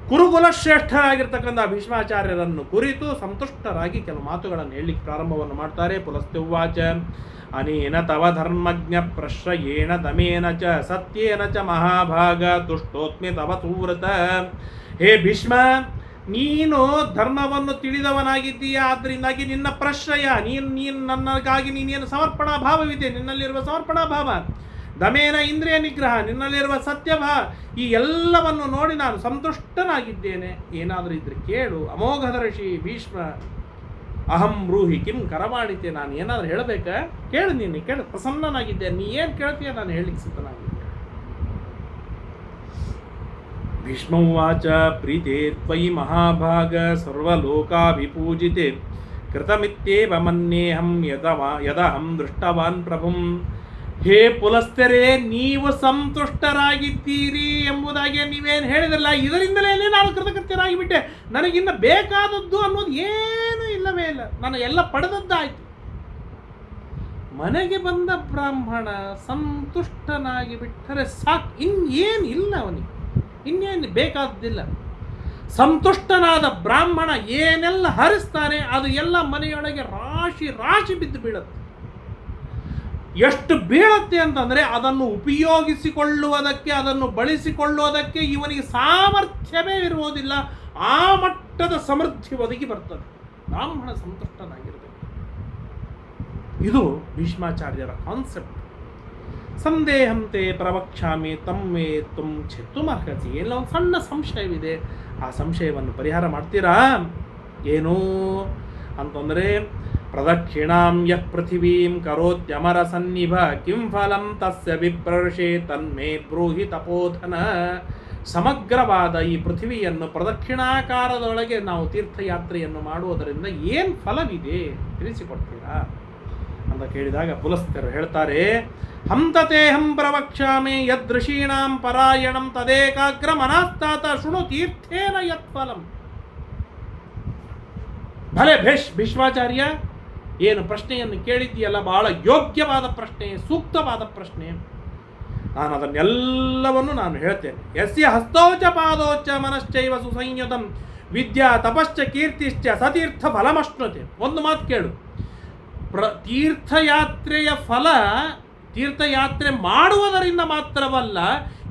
ಕುರುಕುಲ ಶ್ರೇಷ್ಠರಾಗಿರ್ತಕ್ಕಂಥ ಭೀಷ್ಮಾಚಾರ್ಯರನ್ನು ಕುರಿತು ಸಂತುಷ್ಟರಾಗಿ ಕೆಲವು ಮಾತುಗಳನ್ನು ಹೇಳಲಿಕ್ಕೆ ಪ್ರಾರಂಭವನ್ನು ಮಾಡ್ತಾರೆ. ಪುಲಸ್ತ್ಯುವಾಚ ಅನೇನ ತವ ಧರ್ಮಜ್ಞ ಪ್ರಶ್ರಯೇಣ ದಮೇನ ಚ ಸತ್ಯೇನ ಚ ಮಹಾಭಾಗ ತುಷ್ಟೋತ್ಮೆ ತವ ತೂವ್ರತ. ಹೇ ಭೀಷ್ಮ, ನೀನು ಧರ್ಮವನ್ನು ತಿಳಿದವನಾಗಿದ್ದೀಯ, ಆದ್ದರಿಂದಾಗಿ ನಿನ್ನ ಪ್ರಶ್ರಯ, ನೀನು ನನಗಾಗಿ ನೀನೇನು ಸಮರ್ಪಣಾ ಭಾವವಿದೆ, ನಿನ್ನಲ್ಲಿರುವ ಸಮರ್ಪಣಾ ಭಾವ, ದಮೇನ ಇಂದ್ರಿಯ ನಿಗ್ರಹ, ನಿನ್ನಲ್ಲಿರುವ ಸತ್ಯಭಾವ, ಈ ಎಲ್ಲವನ್ನು ನೋಡಿ ನಾನು ಸಂತುಷ್ಟನಾಗಿದ್ದೇನೆ. ಏನಾದರೂ ಇದ್ರೆ ಕೇಳು. ಅಮೋಘದರ್ಶಿ ಭೀಷ್ಮ ಅಹಂ ಬ್ರೂಹಿ ಕಿಂ ಕರಮಾಡಿತೆ. ನಾನು ಏನಾದರೂ ಹೇಳಬೇಕಾ? ಕೇಳು, ನೀನು ಕೇಳು. ಪ್ರಸನ್ನನಾಗಿದ್ದೆ, ನೀ ಏನು ಕೇಳ್ತೀಯ ನಾನು ಹೇಳಲಿಕ್ಕೆ ಸಿದ್ಧನಾಗಿದ್ದೆ. ಭೀಷ್ಮವಾಚ ಪ್ರೀತೆ ತ್ವಯಿ ಮಹಾಭಾಗ ಸರ್ವಲೋಕಾಭಿಪೂಜಿತೆ ಕೃತಮಿತ್ಯೇವ ಮನ್ಯೇಹಂ ಯದಹಂ ದೃಷ್ಟವಾನ್ ಪ್ರಭುಂ. ಹೇ ಪುಲಸ್ತ್ಯರೇ, ನೀವು ಸಂತುಷ್ಟರಾಗಿದ್ದೀರಿ ಎಂಬುದಾಗಿ ನೀವೇನು ಹೇಳಿದ್ರಲ್ಲ, ಇದರಿಂದಲೇ ನಾನು ಕೃತಕೃತ್ಯರಾಗಿಬಿಟ್ಟೆ. ನನಗಿನ್ನ ಬೇಕಾದದ್ದು ಅನ್ನೋದು ಏನೂ ಇಲ್ಲವೇ ಇಲ್ಲ, ನಾನು ಎಲ್ಲ ಪಡೆದದ್ದಾಯಿತು. ಮನೆಗೆ ಬಂದ ಬ್ರಾಹ್ಮಣ ಸಂತುಷ್ಟನಾಗಿ ಬಿಟ್ಟರೆ ಸಾಕು, ಇನ್ನೇನಿಲ್ಲ ಅವನಿಗೆ, ಇನ್ನೇನು ಬೇಕಾದ್ದಿಲ್ಲ. ಸಂತುಷ್ಟನಾದ ಬ್ರಾಹ್ಮಣ ಏನೆಲ್ಲ ಹರಿಸ್ತಾನೆ ಅದು ಎಲ್ಲ ಮನೆಯೊಳಗೆ ರಾಶಿ ರಾಶಿ ಬಿದ್ದು ಬೀಳುತ್ತೆ. ಎಷ್ಟು ಬೀಳುತ್ತೆ ಅಂತಂದರೆ ಅದನ್ನು ಉಪಯೋಗಿಸಿಕೊಳ್ಳುವುದಕ್ಕೆ, ಅದನ್ನು ಬಳಸಿಕೊಳ್ಳುವುದಕ್ಕೆ ಇವನಿಗೆ ಸಾಮರ್ಥ್ಯವೇ ಇರುವುದಿಲ್ಲ. ಆ ಮಟ್ಟದ ಸಮೃದ್ಧಿ ಒದಗಿ ಬರ್ತದೆ. ಬ್ರಾಹ್ಮಣ ಸಂತುಷ್ಟನಾಗಿರಬೇಕು. ಇದು ಭೀಷ್ಮಾಚಾರ್ಯರ ಕಾನ್ಸೆಪ್ಟ್. ಸಂದೇಹಂತೆ ಪ್ರವಕ್ಷಾಮಿ ತಮ್ಮೇ ತುಂ ಚೆತ್ತುಮರ್ಹಸಿ. ಎಲ್ಲ ಒಂದು ಸಣ್ಣ ಸಂಶಯವಿದೆ, ಆ ಸಂಶಯವನ್ನು ಪರಿಹಾರ ಮಾಡ್ತೀರಾ? ಏನು ಅಂತಂದರೆ, ಪ್ರದಕ್ಷಿಣಾಂ ಯಃ ಪೃಥಿವೀಂ ಕರೋತ್ಯಮರ ಸನ್ನಿಭ ಕಿಂ ಫಲಂ ತಸ್ಯ ವಿಪ್ರರ್ಷೆ ತನ್ಮೇ ಬ್ರೂಹಿ ತಪೋಧನ. ಸಮಗ್ರವಾದ ಈ ಪೃಥಿವಿಯನ್ನು ಪ್ರದಕ್ಷಿಣಾಕಾರದೊಳಗೆ ನಾವು ತೀರ್ಥಯಾತ್ರೆಯನ್ನು ಮಾಡುವುದರಿಂದ ಏನು ಫಲವಿದೆ ತಿಳಿಸಿಕೊಡ್ತೀರಾ ಅಂತ ಕೇಳಿದಾಗ ಪುಲಸ್ತ್ಯರು ಹೇಳ್ತಾರೆ, ಹಂತತೇಹಂ ಪ್ರವಕ್ಷ್ಯಾಮಿ ಯದೃಷೀಣಾಂ ಪರಾಯಣಂ ತದೇಕಾಗ್ರ ಮನಾಸ್ತಾತ ಶೃಣು ತೀರ್ಥೇನ ಯತ್ಫಲಂ. ಭಲೆ ಭೀಷ್ಮಾಚಾರ್ಯ, ಏನು ಪ್ರಶ್ನೆಯನ್ನು ಕೇಳಿದ್ದೀಯಲ್ಲ, ಬಹಳ ಯೋಗ್ಯವಾದ ಪ್ರಶ್ನೆ, ಸೂಕ್ತವಾದ ಪ್ರಶ್ನೆ. ನಾನು ಅದನ್ನೆಲ್ಲವನ್ನು ನಾನು ಹೇಳ್ತೇನೆ. ಯಸ್ಯ ಹಸ್ತೋಚ ಪಾದೋಚ ಮನಶ್ಚೈವ ಸುಸಂಯುತಂ ವಿದ್ಯಾ ತಪಶ್ಚ ಕೀರ್ತಿಶ್ಚ ಸತೀರ್ಥ ಫಲಮಶ್ನುತೆ. ಒಂದು ಮಾತು ಕೇಳು, ತೀರ್ಥಯಾತ್ರೆಯ ಫಲ ತೀರ್ಥಯಾತ್ರೆ ಮಾಡುವುದರಿಂದ ಮಾತ್ರವಲ್ಲ,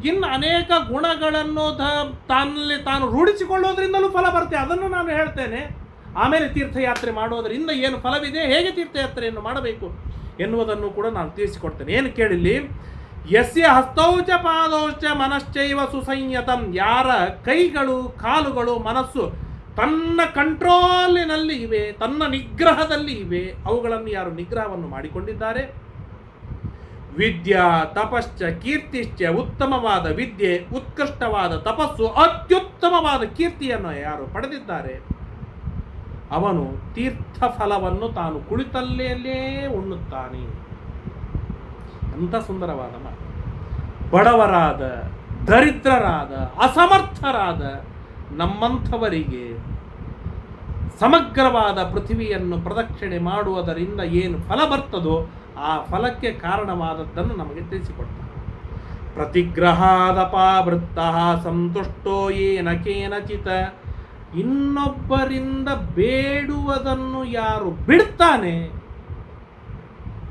ಇನ್ನು ಅನೇಕ ಗುಣಗಳನ್ನು ತಾನಲ್ಲಿ ತಾನು ರೂಢಿಸಿಕೊಳ್ಳೋದ್ರಿಂದಲೂ ಫಲ ಬರುತ್ತೆ. ಅದನ್ನು ನಾನು ಹೇಳ್ತೇನೆ. ಆಮೇಲೆ ತೀರ್ಥಯಾತ್ರೆ ಮಾಡೋದರಿಂದ ಏನು ಫಲವಿದೆ, ಹೇಗೆ ತೀರ್ಥಯಾತ್ರೆಯನ್ನು ಮಾಡಬೇಕು ಎನ್ನುವುದನ್ನು ಕೂಡ ನಾನು ತಿಳಿಸಿಕೊಡ್ತೇನೆ. ಏನು ಕೇಳಿಲ್ಲಿ, ಯಸ್ಯ ಹಸ್ತೌಚ ಪಾದೌಚ ಮನಶ್ಚೈವ ಸುಸಂಯತಂ. ಯಾರ ಕೈಗಳು, ಕಾಲುಗಳು, ಮನಸ್ಸು ತನ್ನ ಕಂಟ್ರೋಲಿನಲ್ಲಿ ಇವೆ, ತನ್ನ ನಿಗ್ರಹದಲ್ಲಿ ಇವೆ, ಅವುಗಳನ್ನು ಯಾರು ನಿಗ್ರಹವನ್ನು ಮಾಡಿಕೊಂಡಿದ್ದಾರೆ, ವಿದ್ಯಾ ತಪಶ್ಚ ಕೀರ್ತಿಶ್ಚ, ಉತ್ತಮವಾದ ವಿದ್ಯೆ, ಉತ್ಕೃಷ್ಟವಾದ ತಪಸ್ಸು, ಅತ್ಯುತ್ತಮವಾದ ಕೀರ್ತಿಯನ್ನು ಯಾರು ಪಡೆದಿದ್ದಾರೆ, ಅವನು ತೀರ್ಥ ಫಲವನ್ನು ತಾನು ಕುಳಿತಲ್ಲೇ ಉಣ್ಣುತ್ತಾನೆ. ಎಂಥ ಸುಂದರವಾದ ಮಾತು. ಬಡವರಾದ, ದರಿದ್ರರಾದ, ಅಸಮರ್ಥರಾದ ನಮ್ಮಂಥವರಿಗೆ ಸಮಗ್ರವಾದ ಪೃಥ್ವಿಯನ್ನು ಪ್ರದಕ್ಷಿಣೆ ಮಾಡುವುದರಿಂದ ಏನು ಫಲ ಬರ್ತದೋ ಆ ಫಲಕ್ಕೆ ಕಾರಣವಾದದ್ದನ್ನು ನಮಗೆ ತಿಳಿಸಿಕೊಡ್ತಾರೆ. ಪ್ರತಿಗ್ರಹಾದಪಾವೃತ್ತ ಸಂತುಷ್ಟೋ ಏನ ಕೇನಚಿತ. ಇನ್ನೊಬ್ಬರಿಂದ ಬೇಡುವುದನ್ನು ಯಾರು ಬಿಡ್ತಾನೆ,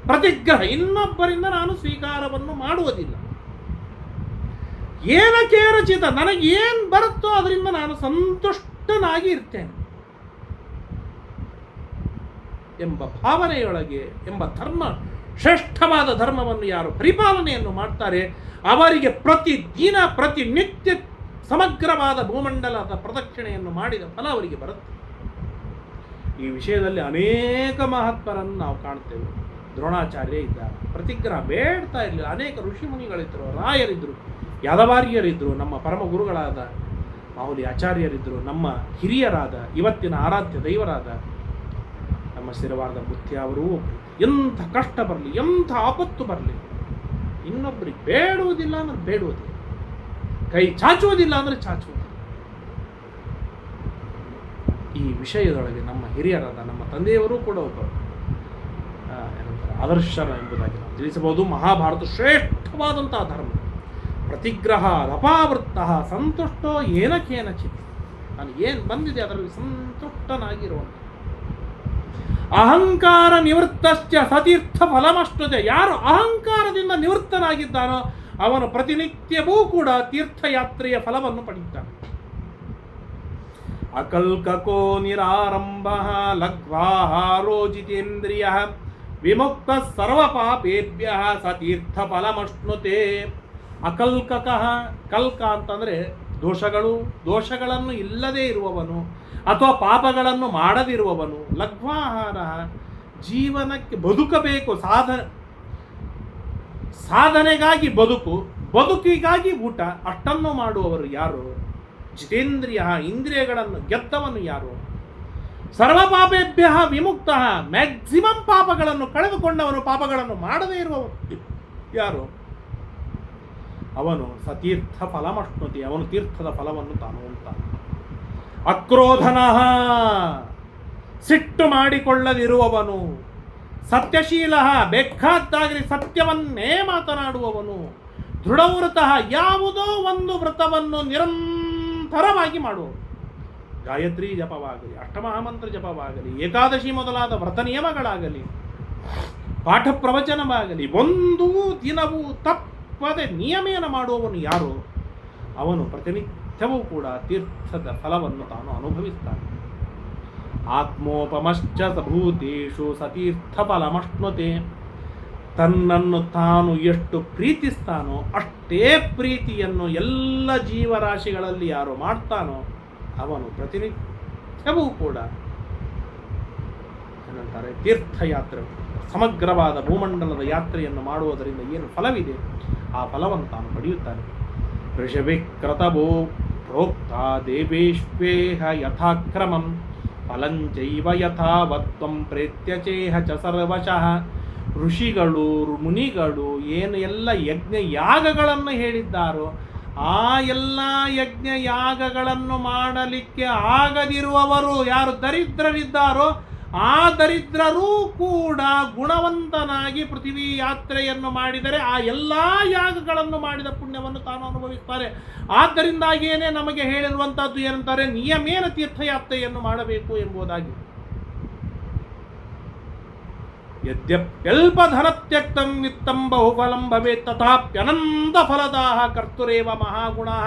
ಪ್ರತಿಗ್ರಹ, ಇನ್ನೊಬ್ಬರಿಂದ ನಾನು ಸ್ವೀಕಾರವನ್ನು ಮಾಡುವುದಿಲ್ಲ, ಏನಕ್ಕೆ ರಚಿತ, ನನಗೇನು ಬರುತ್ತೋ ಅದರಿಂದ ನಾನು ಸಂತುಷ್ಟನಾಗಿ ಇರ್ತೇನೆ ಎಂಬ ಭಾವನೆಯೊಳಗೆ, ಎಂಬ ಧರ್ಮ, ಶ್ರೇಷ್ಠವಾದ ಧರ್ಮವನ್ನು ಯಾರು ಪರಿಪಾಲನೆಯನ್ನು ಮಾಡ್ತಾರೆ ಅವರಿಗೆ ಪ್ರತಿದಿನ ಪ್ರತಿನಿತ್ಯ ಸಮಗ್ರವಾದ ಭೂಮಂಡಲದ ಪ್ರದಕ್ಷಿಣೆಯನ್ನು ಮಾಡಿದ ಫಲ ಅವರಿಗೆ ಬರುತ್ತೆ. ಈ ವಿಷಯದಲ್ಲಿ ಅನೇಕ ಮಹತ್ವರನ್ನು ನಾವು ಕಾಣ್ತೇವೆ. ದ್ರೋಣಾಚಾರ್ಯ ಇದ್ದಾರೆ, ಪ್ರತಿಗ್ರಹ ಬೇಡ್ತಾ ಇರಲಿಲ್ಲ. ಅನೇಕ ಋಷಿಮುನಿಗಳಿದ್ದರು, ರಾಯರಿದ್ದರು, ಯಾದವಾರ್ಯರಿದ್ದರು, ನಮ್ಮ ಪರಮ ಗುರುಗಳಾದ ಮಾಹುಲಿ ಆಚಾರ್ಯರಿದ್ದರು, ನಮ್ಮ ಹಿರಿಯರಾದ ಇವತ್ತಿನ ಆರಾಧ್ಯ ದೈವರಾದ ನಮ್ಮ ಸ್ಥಿರವಾದ ಬುದ್ಧಿ ಅವರು. ಎಂಥ ಕಷ್ಟ ಬರಲಿ, ಎಂಥ ಆಪತ್ತು ಬರಲಿ, ಇನ್ನೊಬ್ಬರಿಗೆ ಬೇಡುವುದಿಲ್ಲ ಅಂದ್ರೆ ಬೇಡುವುದಿಲ್ಲ, ಕೈ ಚಾಚುವುದಿಲ್ಲ ಅಂದರೆ ಚಾಚುವುದಿಲ್ಲ. ಈ ವಿಷಯದೊಳಗೆ ನಮ್ಮ ಹಿರಿಯರಾದ ನಮ್ಮ ತಂದೆಯವರು ಕೂಡ ಒಬ್ಬರು ಆದರ್ಶರ ಎಂಬುದಾಗಿ ನಾವು ತಿಳಿಸಬಹುದು. ಮಹಾಭಾರತ ಶ್ರೇಷ್ಠವಾದಂತಹ ಧರ್ಮ. ಪ್ರತಿಗ್ರಹ ಅಪಾವೃತ್ತ ಸಂತುಷ್ಟೋ ಏನಕೇನಚಿತ್. ನಾನು ಏನು ಬಂದಿದೆ ಅದರಲ್ಲಿ ಸಂತೃಪ್ತನಾಗಿರುವಂಥ. ಅಹಂಕಾರ ನಿವೃತ್ತಶ್ಚ ಸತೀರ್ಥ ಫಲಮಷ್ಟುದೆ. ಯಾರು ಅಹಂಕಾರದಿಂದ ನಿವೃತ್ತನಾಗಿದ್ದಾನೋ ಅವನು ಪ್ರತಿನಿತ್ಯವೂ ಕೂಡ ತೀರ್ಥಯಾತ್ರೆಯ ಫಲವನ್ನು ಪಡೆಯುತ್ತಾನೆ. ಅಕಲ್ಕಕೋ ನಿರಾರಂಭ ಲಘ್ವಾಹಾರೋ ಜಿತೇಂದ್ರಿಯ ವಿಮುಕ್ತ ಸರ್ವಪಾಪೇಭ್ಯ ಸತೀರ್ಥ ಫಲಮಶ್ನುತೆ. ಅಕಲ್ಕಕ, ಕಲ್ಕ ಅಂತಂದರೆ ದೋಷಗಳನ್ನು ಇಲ್ಲದೇ ಇರುವವನು ಅಥವಾ ಪಾಪಗಳನ್ನು ಮಾಡದಿರುವವನು. ಲಘ್ವಾಹಾರ, ಜೀವನಕ್ಕೆ ಬದುಕಬೇಕು, ಸಾಧನೆಗಾಗಿ ಬದುಕಿಗಾಗಿ ಊಟ, ಅಷ್ಟನ್ನು ಮಾಡುವವರು ಯಾರು? ಜಿತೇಂದ್ರಿಯ, ಇಂದ್ರಿಯಗಳನ್ನು ಗೆದ್ದವನು ಯಾರು? ಸರ್ವಪಾಪೇಭ್ಯ ವಿಮುಕ್ತ, ಮ್ಯಾಕ್ಸಿಮಮ್ ಪಾಪಗಳನ್ನು ಕಳೆದುಕೊಂಡವನು, ಪಾಪಗಳನ್ನು ಮಾಡದೇ ಇರುವವನು ಯಾರು? ಅವನು ಸತೀರ್ಥ ಫಲಮಶ್ನುತಿ, ಅವನು ತೀರ್ಥದ ಫಲವನ್ನು ತಾನು ಉಂಟಾನೆ. ಅಕ್ರೋಧನಃ, ಸಿಟ್ಟು ಮಾಡಿಕೊಳ್ಳದಿರುವವನು. ಸತ್ಯಶೀಲ, ಬೇಕಾದ್ದಾಗಲಿ ಸತ್ಯವನ್ನೇ ಮಾತನಾಡುವವನು. ದೃಢವ್ರತಃ, ಯಾವುದೋ ಒಂದು ವ್ರತವನ್ನು ನಿರಂತರವಾಗಿ ಮಾಡುವನು. ಗಾಯತ್ರಿ ಜಪವಾಗಲಿ, ಅಷ್ಟಮಹಾಮಂತ್ರ ಜಪವಾಗಲಿ, ಏಕಾದಶಿ ಮೊದಲಾದ ವ್ರತ ನಿಯಮಗಳಾಗಲಿ, ಪಾಠ ಪ್ರವಚನವಾಗಲಿ, ಒಂದು ದಿನವೂ ತಪ್ಪದೆ ನಿಯಮೇನ ಮಾಡುವವನು ಯಾರು? ಅವನು ಪ್ರತಿನಿತ್ಯವೂ ಕೂಡ ತೀರ್ಥದ ಫಲವನ್ನು ತಾನು ಅನುಭವಿಸ್ತಾನೆ. ಆತ್ಮೋಪಮಶ್ಚ ಸಭೂತೇಷು ಸತೀರ್ಥ ಫಲಮಶ್ನುತೆ. ತನ್ನನ್ನು ತಾನು ಎಷ್ಟು ಪ್ರೀತಿಸ್ತಾನೋ ಅಷ್ಟೇ ಪ್ರೀತಿಯನ್ನು ಎಲ್ಲ ಜೀವರಾಶಿಗಳಲ್ಲಿ ಯಾರು ಮಾಡ್ತಾನೋ ಅವನು ಪ್ರತಿನಿತ್ಯವೂ ಕೂಡ ಏನಂತಾರೆ, ತೀರ್ಥಯಾತ್ರೆ, ಸಮಗ್ರವಾದ ಭೂಮಂಡಲದ ಯಾತ್ರೆಯನ್ನು ಮಾಡುವುದರಿಂದ ಏನು ಫಲವಿದೆ ಆ ಫಲವನ್ನು ತಾನು ಪಡೆಯುತ್ತಾನೆ. ಋಷಭಿಕ್ರತವೋ ಪ್ರೋಕ್ತ ದೇವೇಶ್ವೇಹ ಯಥಾಕ್ರಮಂ ಫಲಂಚೈವ ಯಥಾವತ್ವಂ ಪ್ರೇತ್ಯಚೇಹ ಚ ಸರ್ವಶಃ. ಋಷಿಗಳು ಮುನಿಗಳು ಏನು ಎಲ್ಲ ಯಜ್ಞ ಯಾಗಗಳನ್ನು ಹೇಳಿದ್ದಾರೋ ಆ ಎಲ್ಲ ಯಜ್ಞ ಯಾಗಗಳನ್ನು ಮಾಡಲಿಕ್ಕೆ ಆಗದಿರುವವರು ಯಾರು ದರಿದ್ರರಿದ್ದಾರೋ ಆ ದರಿದ್ರರೂ ಕೂಡ ಗುಣವಂತನಾಗಿ ಪೃಥ್ವಿ ಯಾತ್ರೆಯನ್ನು ಮಾಡಿದರೆ ಆ ಎಲ್ಲ ಯಾಗಗಳನ್ನು ಮಾಡಿದ ಪುಣ್ಯವನ್ನು ತಾನು ಅನುಭವಿಸ್ತಾರೆ. ಆದ್ದರಿಂದಾಗಿಯೇ ನಮಗೆ ಹೇಳಿರುವಂತಹದ್ದು ಏನಂತಾರೆ, ನಿಯಮೇನ ತೀರ್ಥಯಾತ್ರೆಯನ್ನು ಮಾಡಬೇಕು ಎಂಬುದಾಗಿ. ಯದ್ಯಪ್ಯಲ್ಪಧನತ್ಯಕ್ತಂ ವಿತ್ತಂ ಬಹುಫಲಂ ಭವೇತ್ ತಥಾಪ್ಯನಂತ ಫಲದಾಹ ಕರ್ತುರೇವ ಮಹಾಗುಣಾಃ.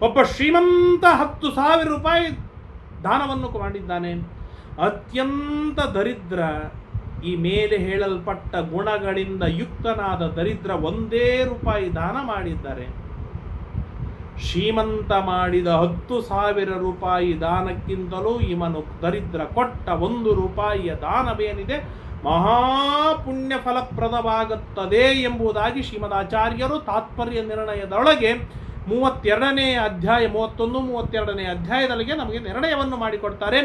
ಒಬ್ಬ ಶ್ರೀಮಂತ 10,000 ರೂಪಾಯಿ ದಾನವನ್ನು ಮಾಡಿದ್ದಾನೆ. ಅತ್ಯಂತ ದರಿದ್ರ, ಈ ಮೇಲೆ ಹೇಳಲ್ಪಟ್ಟ ಗುಣಗಳಿಂದ ಯುಕ್ತನಾದ ದರಿದ್ರ 1 ರೂಪಾಯಿ ದಾನ ಮಾಡಿದ್ದಾರೆ. ಶ್ರೀಮಂತ ಮಾಡಿದ 10,000 ರೂಪಾಯಿ ದಾನಕ್ಕಿಂತಲೂ ಇವನು ದರಿದ್ರ ಕೊಟ್ಟ 1 ರೂಪಾಯಿಯ ದಾನವೇನಿದೆ ಮಹಾಪುಣ್ಯ ಫಲಪ್ರದವಾಗುತ್ತದೆ ಎಂಬುದಾಗಿ ಶ್ರೀಮದಾಚಾರ್ಯರು ತಾತ್ಪರ್ಯ ನಿರ್ಣಯದೊಳಗೆ 32ನೇ ಅಧ್ಯಾಯ 31, 32ನೇ ಅಧ್ಯಾಯದೊಳಗೆ ನಮಗೆ ನಿರ್ಣಯವನ್ನು ಮಾಡಿಕೊಡ್ತಾರೆ.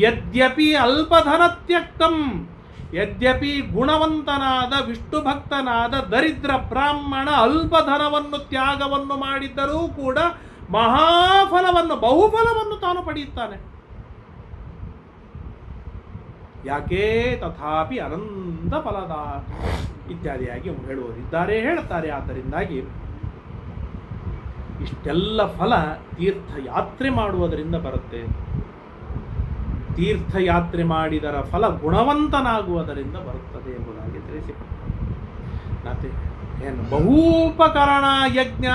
ಯದ್ಯಪಿ ಅಲ್ಪಧನತ್ಯಕ್ತಂ, ಯದ್ಯಪಿ ಗುಣವಂತನಾದ ವಿಷ್ಣು ಭಕ್ತನಾದ ದರಿದ್ರ ಬ್ರಾಹ್ಮಣ ಅಲ್ಪಧನವನ್ನು ತ್ಯಾಗವನ್ನು ಮಾಡಿದ್ದರೂ ಕೂಡ ಮಹಾಫಲವನ್ನು ಬಹುಫಲವನ್ನು ತಾನು ಪಡೆಯುತ್ತಾನೆ. ಯಾಕೆ? ತಥಾಪಿ ಅನಂತ ಫಲದ ಇತ್ಯಾದಿಯಾಗಿ ಹೇಳುವರಿದ್ದಾರೆ, ಹೇಳ್ತಾರೆ. ಆದ್ದರಿಂದಾಗಿ ಇಷ್ಟೆಲ್ಲ ಫಲ ತೀರ್ಥಯಾತ್ರೆ ಮಾಡುವುದರಿಂದ ಬರುತ್ತೆ. ತೀರ್ಥಯಾತ್ರೆ ಮಾಡಿದರ ಫಲ ಗುಣವಂತನಾಗುವುದರಿಂದ ಬರುತ್ತದೆ ಎಂಬುದಾಗಿ ತಿಳಿಸಿಕೊಡ್ತಾರೆ. ಏನು ಬಹೂಪಕರಣ ಯಜ್ಞ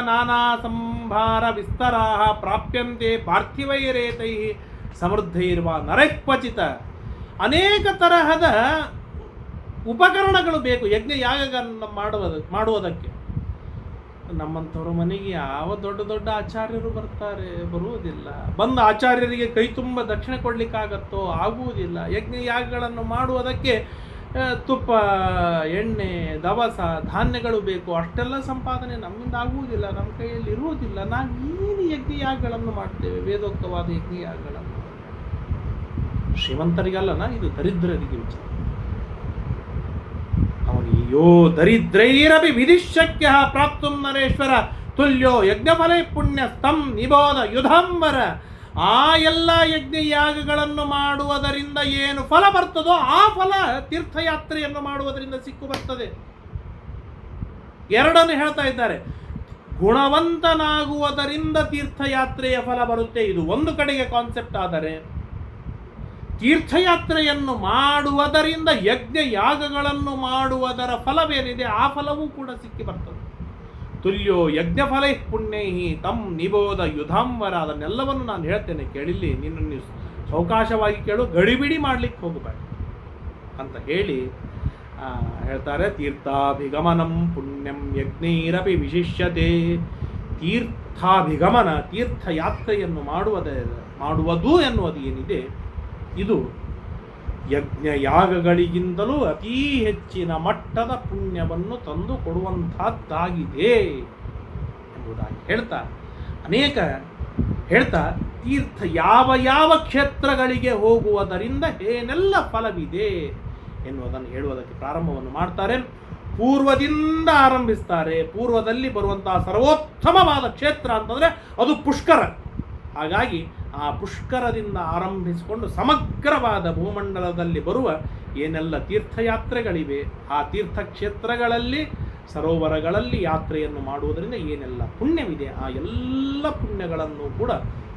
ನಾನಾ ಸಂಭಾರ ವಿಸ್ತರಾ ಪ್ರಾಪ್ಯಂತೆ ಪಾರ್ಥಿವೈರೇತೈ ಸಮೃದ್ಧೈರ್ವ ನರಕ್ವಚಿತ. ಅನೇಕ ತರಹದ ಉಪಕರಣಗಳು ಬೇಕು ಯಜ್ಞ ಯಾಗಗಳನ್ನು ಮಾಡುವುದಕ್ಕೆ. ನಮ್ಮಂಥವ್ರ ಮನೆಗೆ ಯಾವ ದೊಡ್ಡ ದೊಡ್ಡ ಆಚಾರ್ಯರು ಬರುವುದಿಲ್ಲ. ಬಂದ ಆಚಾರ್ಯರಿಗೆ ಕೈ ತುಂಬ ದಕ್ಷಿಣೆ ಕೊಡಲಿಕ್ಕಾಗತ್ತೋ? ಆಗುವುದಿಲ್ಲ. ಯಜ್ಞ ಯಾಗಗಳನ್ನು ಮಾಡುವುದಕ್ಕೆ ತುಪ್ಪ, ಎಣ್ಣೆ, ದವಸ, ಧಾನ್ಯಗಳು ಬೇಕು. ಅಷ್ಟೆಲ್ಲ ಸಂಪಾದನೆ ನಮ್ಮಿಂದ ಆಗುವುದಿಲ್ಲ, ನಮ್ಮ ಕೈಯಲ್ಲಿ ಇರುವುದಿಲ್ಲ. ನಾವು ಏನು ಯಜ್ಞ ಯಾಗಗಳನ್ನು ಮಾಡ್ತೇವೆ? ವೇದೋಕ್ತವಾದ ಯಜ್ಞ ಯಾಗಗಳನ್ನು ಶ್ರೀಮಂತರಿಗಲ್ಲನ, ಇದು ದರಿದ್ರರಿಗೆ ವಿಚಾರ. ಅವನಿಯೋ ದರಿದ್ರೈರಪಿ ವಿಧಿಶಕ್ಯ ಪ್ರಾಪ್ತುಂ ನರೇಶ್ವರ ತುಲ್ಯೋ ಯಜ್ಞಫಲೇ ಪುಣ್ಯ ಸ್ತಂ ನಿಬೋಧ ಯುಧಾಂಬರ. ಆ ಎಲ್ಲ ಯಜ್ಞ ಯಾಗಗಳನ್ನು ಮಾಡುವುದರಿಂದ ಏನು ಫಲ ಬರ್ತದೋ ಆ ಫಲ ತೀರ್ಥಯಾತ್ರೆಯನ್ನು ಮಾಡುವುದರಿಂದ ಸಿಕ್ಕು ಬರ್ತದೆ. ಎರಡನ್ನು ಹೇಳ್ತಾ ಇದ್ದಾರೆ. ಗುಣವಂತನಾಗುವುದರಿಂದ ತೀರ್ಥಯಾತ್ರೆಯ ಫಲ ಬರುತ್ತೆ. ಇದು ಒಂದು ಕಡೆಗೆ ಕಾನ್ಸೆಪ್ಟ್. ಆದರೆ ತೀರ್ಥಯಾತ್ರೆಯನ್ನು ಮಾಡುವುದರಿಂದ ಯಜ್ಞ ಯಾಗಗಳನ್ನು ಮಾಡುವುದರ ಫಲವೇನಿದೆ ಆ ಫಲವೂ ಕೂಡ ಸಿಕ್ಕಿ ಬರ್ತದೆ. ತುಲ್ಯೋ ಯಜ್ಞಫಲೈ ಪುಣ್ಯೈ ತಂ ನಿಬೋಧ ಯುಧಾಂವರ. ಅದನ್ನೆಲ್ಲವನ್ನು ನಾನು ಹೇಳ್ತೇನೆ, ಕೇಳಿಲ್ಲಿ, ನಿನ್ನನ್ನು ಸಾವಕಾಶವಾಗಿ ಕೇಳು, ಗಡಿಬಿಡಿ ಮಾಡಲಿಕ್ಕೆ ಹೋಗಬೇಡ ಅಂತ ಹೇಳಿ ಹೇಳ್ತಾರೆ. ತೀರ್ಥಾಭಿಗಮನಂ ಪುಣ್ಯಂ ಯಜ್ಞೈರಪಿ ವಿಶಿಷ್ಯತೆ. ತೀರ್ಥಾಭಿಗಮನ, ತೀರ್ಥಯಾತ್ರೆಯನ್ನು ಮಾಡುವುದು ಎನ್ನುವುದು ಏನಿದೆ, ಇದು ಯಜ್ಞ ಯಾಗಗಳಿಗಿಂತಲೂ ಅತೀ ಹೆಚ್ಚಿನ ಮಟ್ಟದ ಪುಣ್ಯವನ್ನು ತಂದು ಕೊಡುವಂತಹದ್ದಾಗಿದೆ ಎಂಬುದಾಗಿ ಹೇಳ್ತಾ ತೀರ್ಥ ಯಾವ ಕ್ಷೇತ್ರಗಳಿಗೆ ಹೋಗುವುದರಿಂದ ಏನೆಲ್ಲ ಫಲವಿದೆ ಎನ್ನುವುದನ್ನು ಹೇಳುವುದಕ್ಕೆ ಪ್ರಾರಂಭವನ್ನು ಮಾಡ್ತಾರೆ. ಪೂರ್ವದಿಂದ ಆರಂಭಿಸ್ತಾರೆ. ಪೂರ್ವದಲ್ಲಿ ಬರುವಂತಹ ಸರ್ವೋತ್ತಮವಾದ ಕ್ಷೇತ್ರ ಅಂತಂದರೆ ಅದು ಪುಷ್ಕರ. ಹಾಗಾಗಿ ಆ ಪುಷ್ಕರದಿಂದ ಆರಂಭಿಸಿಕೊಂಡು ಸಮಗ್ರವಾದ ಭೂಮಂಡಲದಲ್ಲಿ ಬರುವ ಏನೆಲ್ಲ ತೀರ್ಥಯಾತ್ರೆಗಳಿವೆ, ಆ ತೀರ್ಥಕ್ಷೇತ್ರಗಳಲ್ಲಿ ಸರೋವರಗಳಲ್ಲಿ ಯಾತ್ರೆಯನ್ನು ಮಾಡುವುದರಿಂದ ಏನೆಲ್ಲ ಪುಣ್ಯವಿದೆ, ಆ ಎಲ್ಲ ಪುಣ್ಯಗಳನ್ನು ಕೂಡ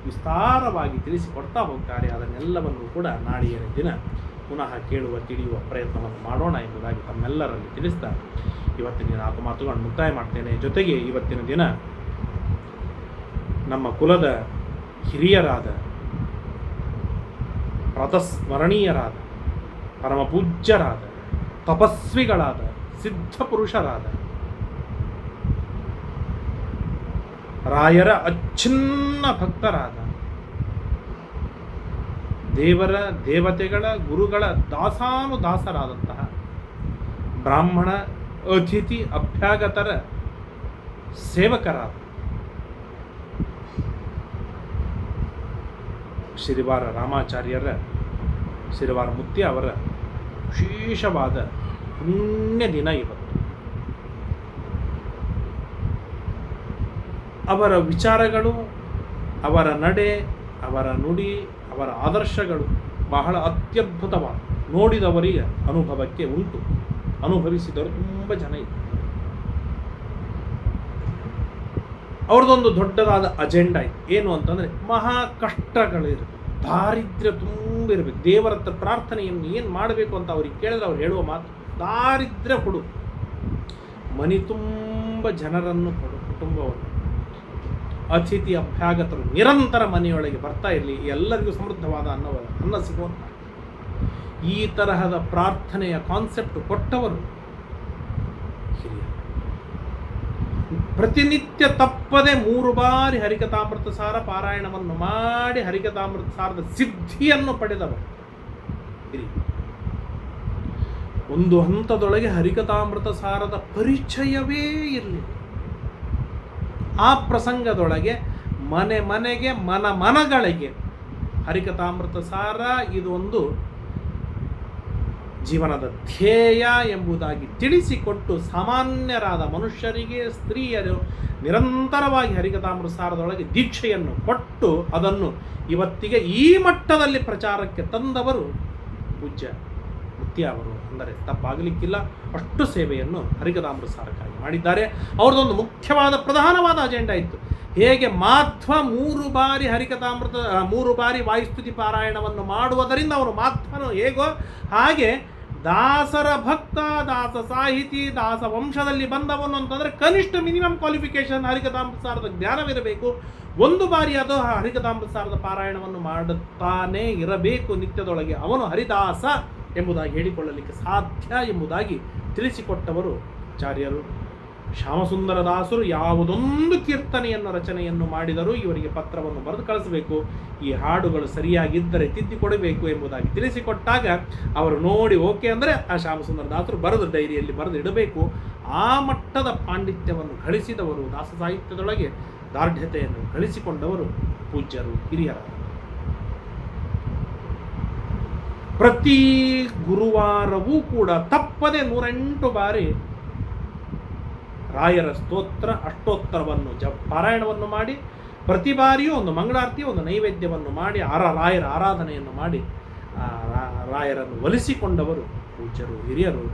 ವಿಸ್ತಾರವಾಗಿ ತಿಳಿಸಿಕೊಡ್ತಾ ಹೋಗ್ತಾರೆ. ಅದನ್ನೆಲ್ಲವನ್ನು ಕೂಡ ನಾಳೆಯ ದಿನ ಪುನಃ ಕೇಳುವ ತಿಳಿಯುವ ಪ್ರಯತ್ನವನ್ನು ಮಾಡೋಣ ಎಂಬುದಾಗಿ ತಮ್ಮೆಲ್ಲರಲ್ಲಿ ತಿಳಿಸ್ತಾ ಇವತ್ತಿನ 4 ಮಾತುಗಳನ್ನು ಮುಕ್ತಾಯ ಮಾಡ್ತೇನೆ. ಜೊತೆಗೆ ಇವತ್ತಿನ ದಿನ ನಮ್ಮ ಕುಲದ ಹಿರಿಯರಾದ, ಪ್ರತಸ್ಮರಣೀಯರಾದ, ಪರಮಪೂಜ್ಯರಾದ, ತಪಸ್ವಿಗಳಾದ, ಸಿದ್ಧಪುರುಷರಾದ ರಾಯರ ಅಚ್ಛಿನ್ನ ಭಕ್ತರಾದ, ದೇವರ ದೇವತೆಗಳ ಗುರುಗಳ ದಾಸಾನುದಾಸರಾದಂತಹ ಬ್ರಾಹ್ಮಣ ಅತಿಥಿ ಅಭ್ಯಾಗತರ ಸೇವಕರಾದ ಶ್ರೀವಾರ ರಾಮಾಚಾರ್ಯರ, ಶ್ರೀವಾರ ಮುತ್ಯ ಅವರ ವಿಶೇಷವಾದ ಪುಣ್ಯ ದಿನ ಇವತ್ತು. ಅವರ ವಿಚಾರಗಳು, ಅವರ ನಡೆ, ಅವರ ನುಡಿ, ಅವರ ಆದರ್ಶಗಳು ಬಹಳ ಅತ್ಯದ್ಭುತವಾದ, ನೋಡಿದವರಿಗೆ ಅನುಭವಕ್ಕೆ ಉಂಟು, ಅನುಭವಿಸಿದವರು ತುಂಬ ಜನ ಇದ್ದಾರೆ. ಅವ್ರದ್ದೊಂದು ದೊಡ್ಡದಾದ ಅಜೆಂಡಾ ಇದೆ. ಏನು ಅಂತಂದರೆ ಮಹಾ ಕಷ್ಟಗಳಿರಬೇಕು, ದಾರಿದ್ರ್ಯ ತುಂಬಿರಬೇಕು. ದೇವರ ಹತ್ರ ಪ್ರಾರ್ಥನೆಯನ್ನು ಏನು ಮಾಡಬೇಕು ಅಂತ ಅವ್ರಿಗೆ ಕೇಳಿದ್ರೆ ಅವ್ರು ಹೇಳುವ ಮಾತು, ದಾರಿದ್ರ್ಯ ಕೊಡು, ಮನೆ ತುಂಬ ಜನರನ್ನು ಕೊಡು, ಕುಟುಂಬವನ್ನು, ಅತಿಥಿ ಅಭ್ಯಾಗತರು ನಿರಂತರ ಮನೆಯೊಳಗೆ ಬರ್ತಾ ಇರಲಿ, ಎಲ್ಲರಿಗೂ ಸಮೃದ್ಧವಾದ ಅನ್ನ ಸಿಗುವಂತ ಈ ತರಹದ ಪ್ರಾರ್ಥನೆಯ ಕಾನ್ಸೆಪ್ಟ್ ಕೊಟ್ಟವರು ಹಿರಿಯರು. ಪ್ರತಿನಿತ್ಯ ತಪ್ಪದೆ 3 ಬಾರಿ ಹರಿಕಥಾಮೃತ ಸಾರ ಪಾರಾಯಣವನ್ನು ಮಾಡಿ ಹರಿಕಥಾಮೃತ ಸಾರದ ಸಿದ್ಧಿಯನ್ನು ಪಡೆದವರು ಹಿರಿಯರು. ಒಂದು ಹಂತದೊಳಗೆ ಹರಿಕಥಾಮೃತ ಸಾರದ ಪರಿಚಯವೇ ಇರಲಿಲ್ಲ. ಆ ಪ್ರಸಂಗದೊಳಗೆ ಮನೆಗೆ ಮನಗಳಿಗೆ ಹರಿಕಥಾಮೃತ ಸಾರ ಇದು ಒಂದು ಜೀವನದ ಧ್ಯೇಯ ಎಂಬುದಾಗಿ ತಿಳಿಸಿಕೊಟ್ಟು ಸಾಮಾನ್ಯರಾದ ಮನುಷ್ಯರಿಗೆ, ಸ್ತ್ರೀಯರು ನಿರಂತರವಾಗಿ ಹರಿಕಥಾಮೃತ ಸಾರದೊಳಗೆ ದೀಕ್ಷೆಯನ್ನು ಕೊಟ್ಟು ಅದನ್ನು ಇವತ್ತಿಗೆ ಈ ಮಟ್ಟದಲ್ಲಿ ಪ್ರಚಾರಕ್ಕೆ ತಂದವರು ಪೂಜ್ಯ ಮುತ್ಯ ಅವರು. ಅಂದರೆ ತಪ್ಪಾಗಲಿಕ್ಕಿಲ್ಲ, ಅಷ್ಟು ಸೇವೆಯನ್ನು ಹರಿಕಥಾಮೃತ ಸಾರಕ್ಕಾಗಿ ಮಾಡಿದ್ದಾರೆ. ಅವ್ರದ್ದೊಂದು ಮುಖ್ಯವಾದ ಪ್ರಧಾನವಾದ ಅಜೆಂಡಾ ಇತ್ತು. ಹೇಗೆ ಮಾಧ್ವ 3 ಬಾರಿ ಹರಿಕಥಾಮೃತ 3 ಬಾರಿ ವಾಯುಸ್ತುತಿ ಪಾರಾಯಣವನ್ನು ಮಾಡುವುದರಿಂದ ಅವನು ಮಾಧ್ವನು ಹೇಗೋ ಹಾಗೆ ದಾಸರ ಭಕ್ತ, ದಾಸ ಸಾಹಿತಿ, ದಾಸ ವಂಶದಲ್ಲಿ ಬಂದವನು ಅಂತಂದರೆ ಕನಿಷ್ಠ ಮಿನಿಮಮ್ ಕ್ವಾಲಿಫಿಕೇಶನ್ ಹರಿಕಥಾಮೃತ ಸಾರದ ಜ್ಞಾನವಿರಬೇಕು. 1 ಬಾರಿ ಅದು ಹರಿಕಥಾಮೃತ ಸಾರದ ಪಾರಾಯಣವನ್ನು ಮಾಡುತ್ತಾನೇ ಇರಬೇಕು ನಿತ್ಯದೊಳಗೆ. ಅವನು ಹರಿದಾಸ ಎಂಬುದಾಗಿ ಹೇಳಿಕೊಳ್ಳಲಿಕ್ಕೆ ಸಾಧ್ಯ ಎಂಬುದಾಗಿ ತಿಳಿಸಿಕೊಟ್ಟವರು ಆಚಾರ್ಯರು. ಶ್ಯಾಮಸುಂದರ ದಾಸರು ಯಾವುದೊಂದು ಕೀರ್ತನೆಯನ್ನು ರಚನೆಯನ್ನು ಮಾಡಿದರೂ ಇವರಿಗೆ ಪತ್ರವನ್ನು ಬರೆದು ಕಳಿಸಬೇಕು, ಈ ಹಾಡುಗಳು ಸರಿಯಾಗಿದ್ದರೆ ತಿದ್ದಿಕೊಡಬೇಕು ಎಂಬುದಾಗಿ ತಿಳಿಸಿಕೊಟ್ಟಾಗ ಅವರು ನೋಡಿ ಓಕೆ ಅಂದರೆ ಆ ಶ್ಯಾಮಸುಂದರ ದಾಸರು ಬರೆದು ಡೈರಿಯಲ್ಲಿ ಬರೆದು ಇಡಬೇಕು. ಆ ಮಟ್ಟದ ಪಾಂಡಿತ್ಯವನ್ನು ಗಳಿಸಿದವರು, ದಾಸ ಸಾಹಿತ್ಯದೊಳಗೆ ದಾರ್ಢ್ಯತೆಯನ್ನು ಗಳಿಸಿಕೊಂಡವರು ಪೂಜ್ಯರು, ಹಿರಿಯರು. ಪ್ರತಿ ಗುರುವಾರವೂ ಕೂಡ ತಪ್ಪದೆ 108 ಬಾರಿ ರಾಯರ ಸ್ತೋತ್ರ ಅಷ್ಟೋತ್ತರವನ್ನು ಪಾರಾಯಣವನ್ನು ಮಾಡಿ, ಪ್ರತಿ ಬಾರಿಯೂ ಒಂದು ಮಂಗಳಾರತಿ, ಒಂದು ನೈವೇದ್ಯವನ್ನು ಮಾಡಿ ರಾಯರ ಆರಾಧನೆಯನ್ನು ಮಾಡಿ ರಾಯರನ್ನು ಒಲಿಸಿಕೊಂಡವರು ಪೂಜ್ಯರು, ಹಿರಿಯರು.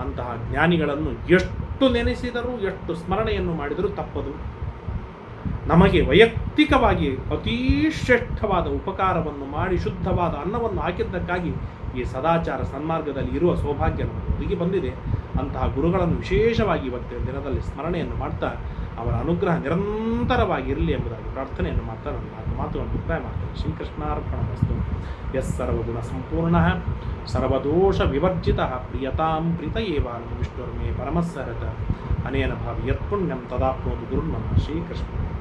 ಅಂತಹ ಜ್ಞಾನಿಗಳನ್ನು ಎಷ್ಟು ನೆನೆಸಿದರೂ, ಎಷ್ಟು ಸ್ಮರಣೆಯನ್ನು ಮಾಡಿದರೂ ತಪ್ಪದು. ನಮಗೆ ವೈಯಕ್ತಿಕವಾಗಿ ಅತೀ ಶ್ರೇಷ್ಠವಾದ ಉಪಕಾರವನ್ನು ಮಾಡಿ ಶುದ್ಧವಾದ ಅನ್ನವನ್ನು ಹಾಕಿದ್ದಕ್ಕಾಗಿ ಈ ಸದಾಚಾರ ಸನ್ಮಾರ್ಗದಲ್ಲಿ ಇರುವ ಸೌಭಾಗ್ಯ ನಮಗೆ ಒದಗಿ ಬಂದಿದೆ. ಅಂತಹ ಗುರುಗಳನ್ನು ವಿಶೇಷವಾಗಿ ಇವತ್ತಿನ ದಿನದಲ್ಲಿ ಸ್ಮರಣೆಯನ್ನು ಮಾಡ್ತಾ ಅವರ ಅನುಗ್ರಹ ನಿರಂತರವಾಗಿ ಇರಲಿ ಎಂಬುದಾಗಿ ಪ್ರಾರ್ಥನೆಯನ್ನು ಮಾಡ್ತಾ ನನ್ನ ನಾಲ್ಕು ಮಾತುಗಳನ್ನು ಮುಕ್ತಾಯ ಮಾಡ್ತೇನೆ. ಶ್ರೀಕೃಷ್ಣಾರ್ಪಣಮಸ್ತು. ಯಸ್ ಸರ್ವಗುಣ ಸಂಪೂರ್ಣ ಸರ್ವದೋಷ ವಿವರ್ಜಿತ ಪ್ರಿಯತಾಂ ಪ್ರೀತಯೇವಾನ್ ವಿಷ್ಣುರ್ಮೇ ಪರಮಸ್ಸರತ ಅನೇನ ಭಾವಿ ಯತ್ಪುಣ್ಯಂ ತದಾಪ್ನೋತು ಗುರುರ್ಮಮ. ಶ್ರೀಕೃಷ್ಣ.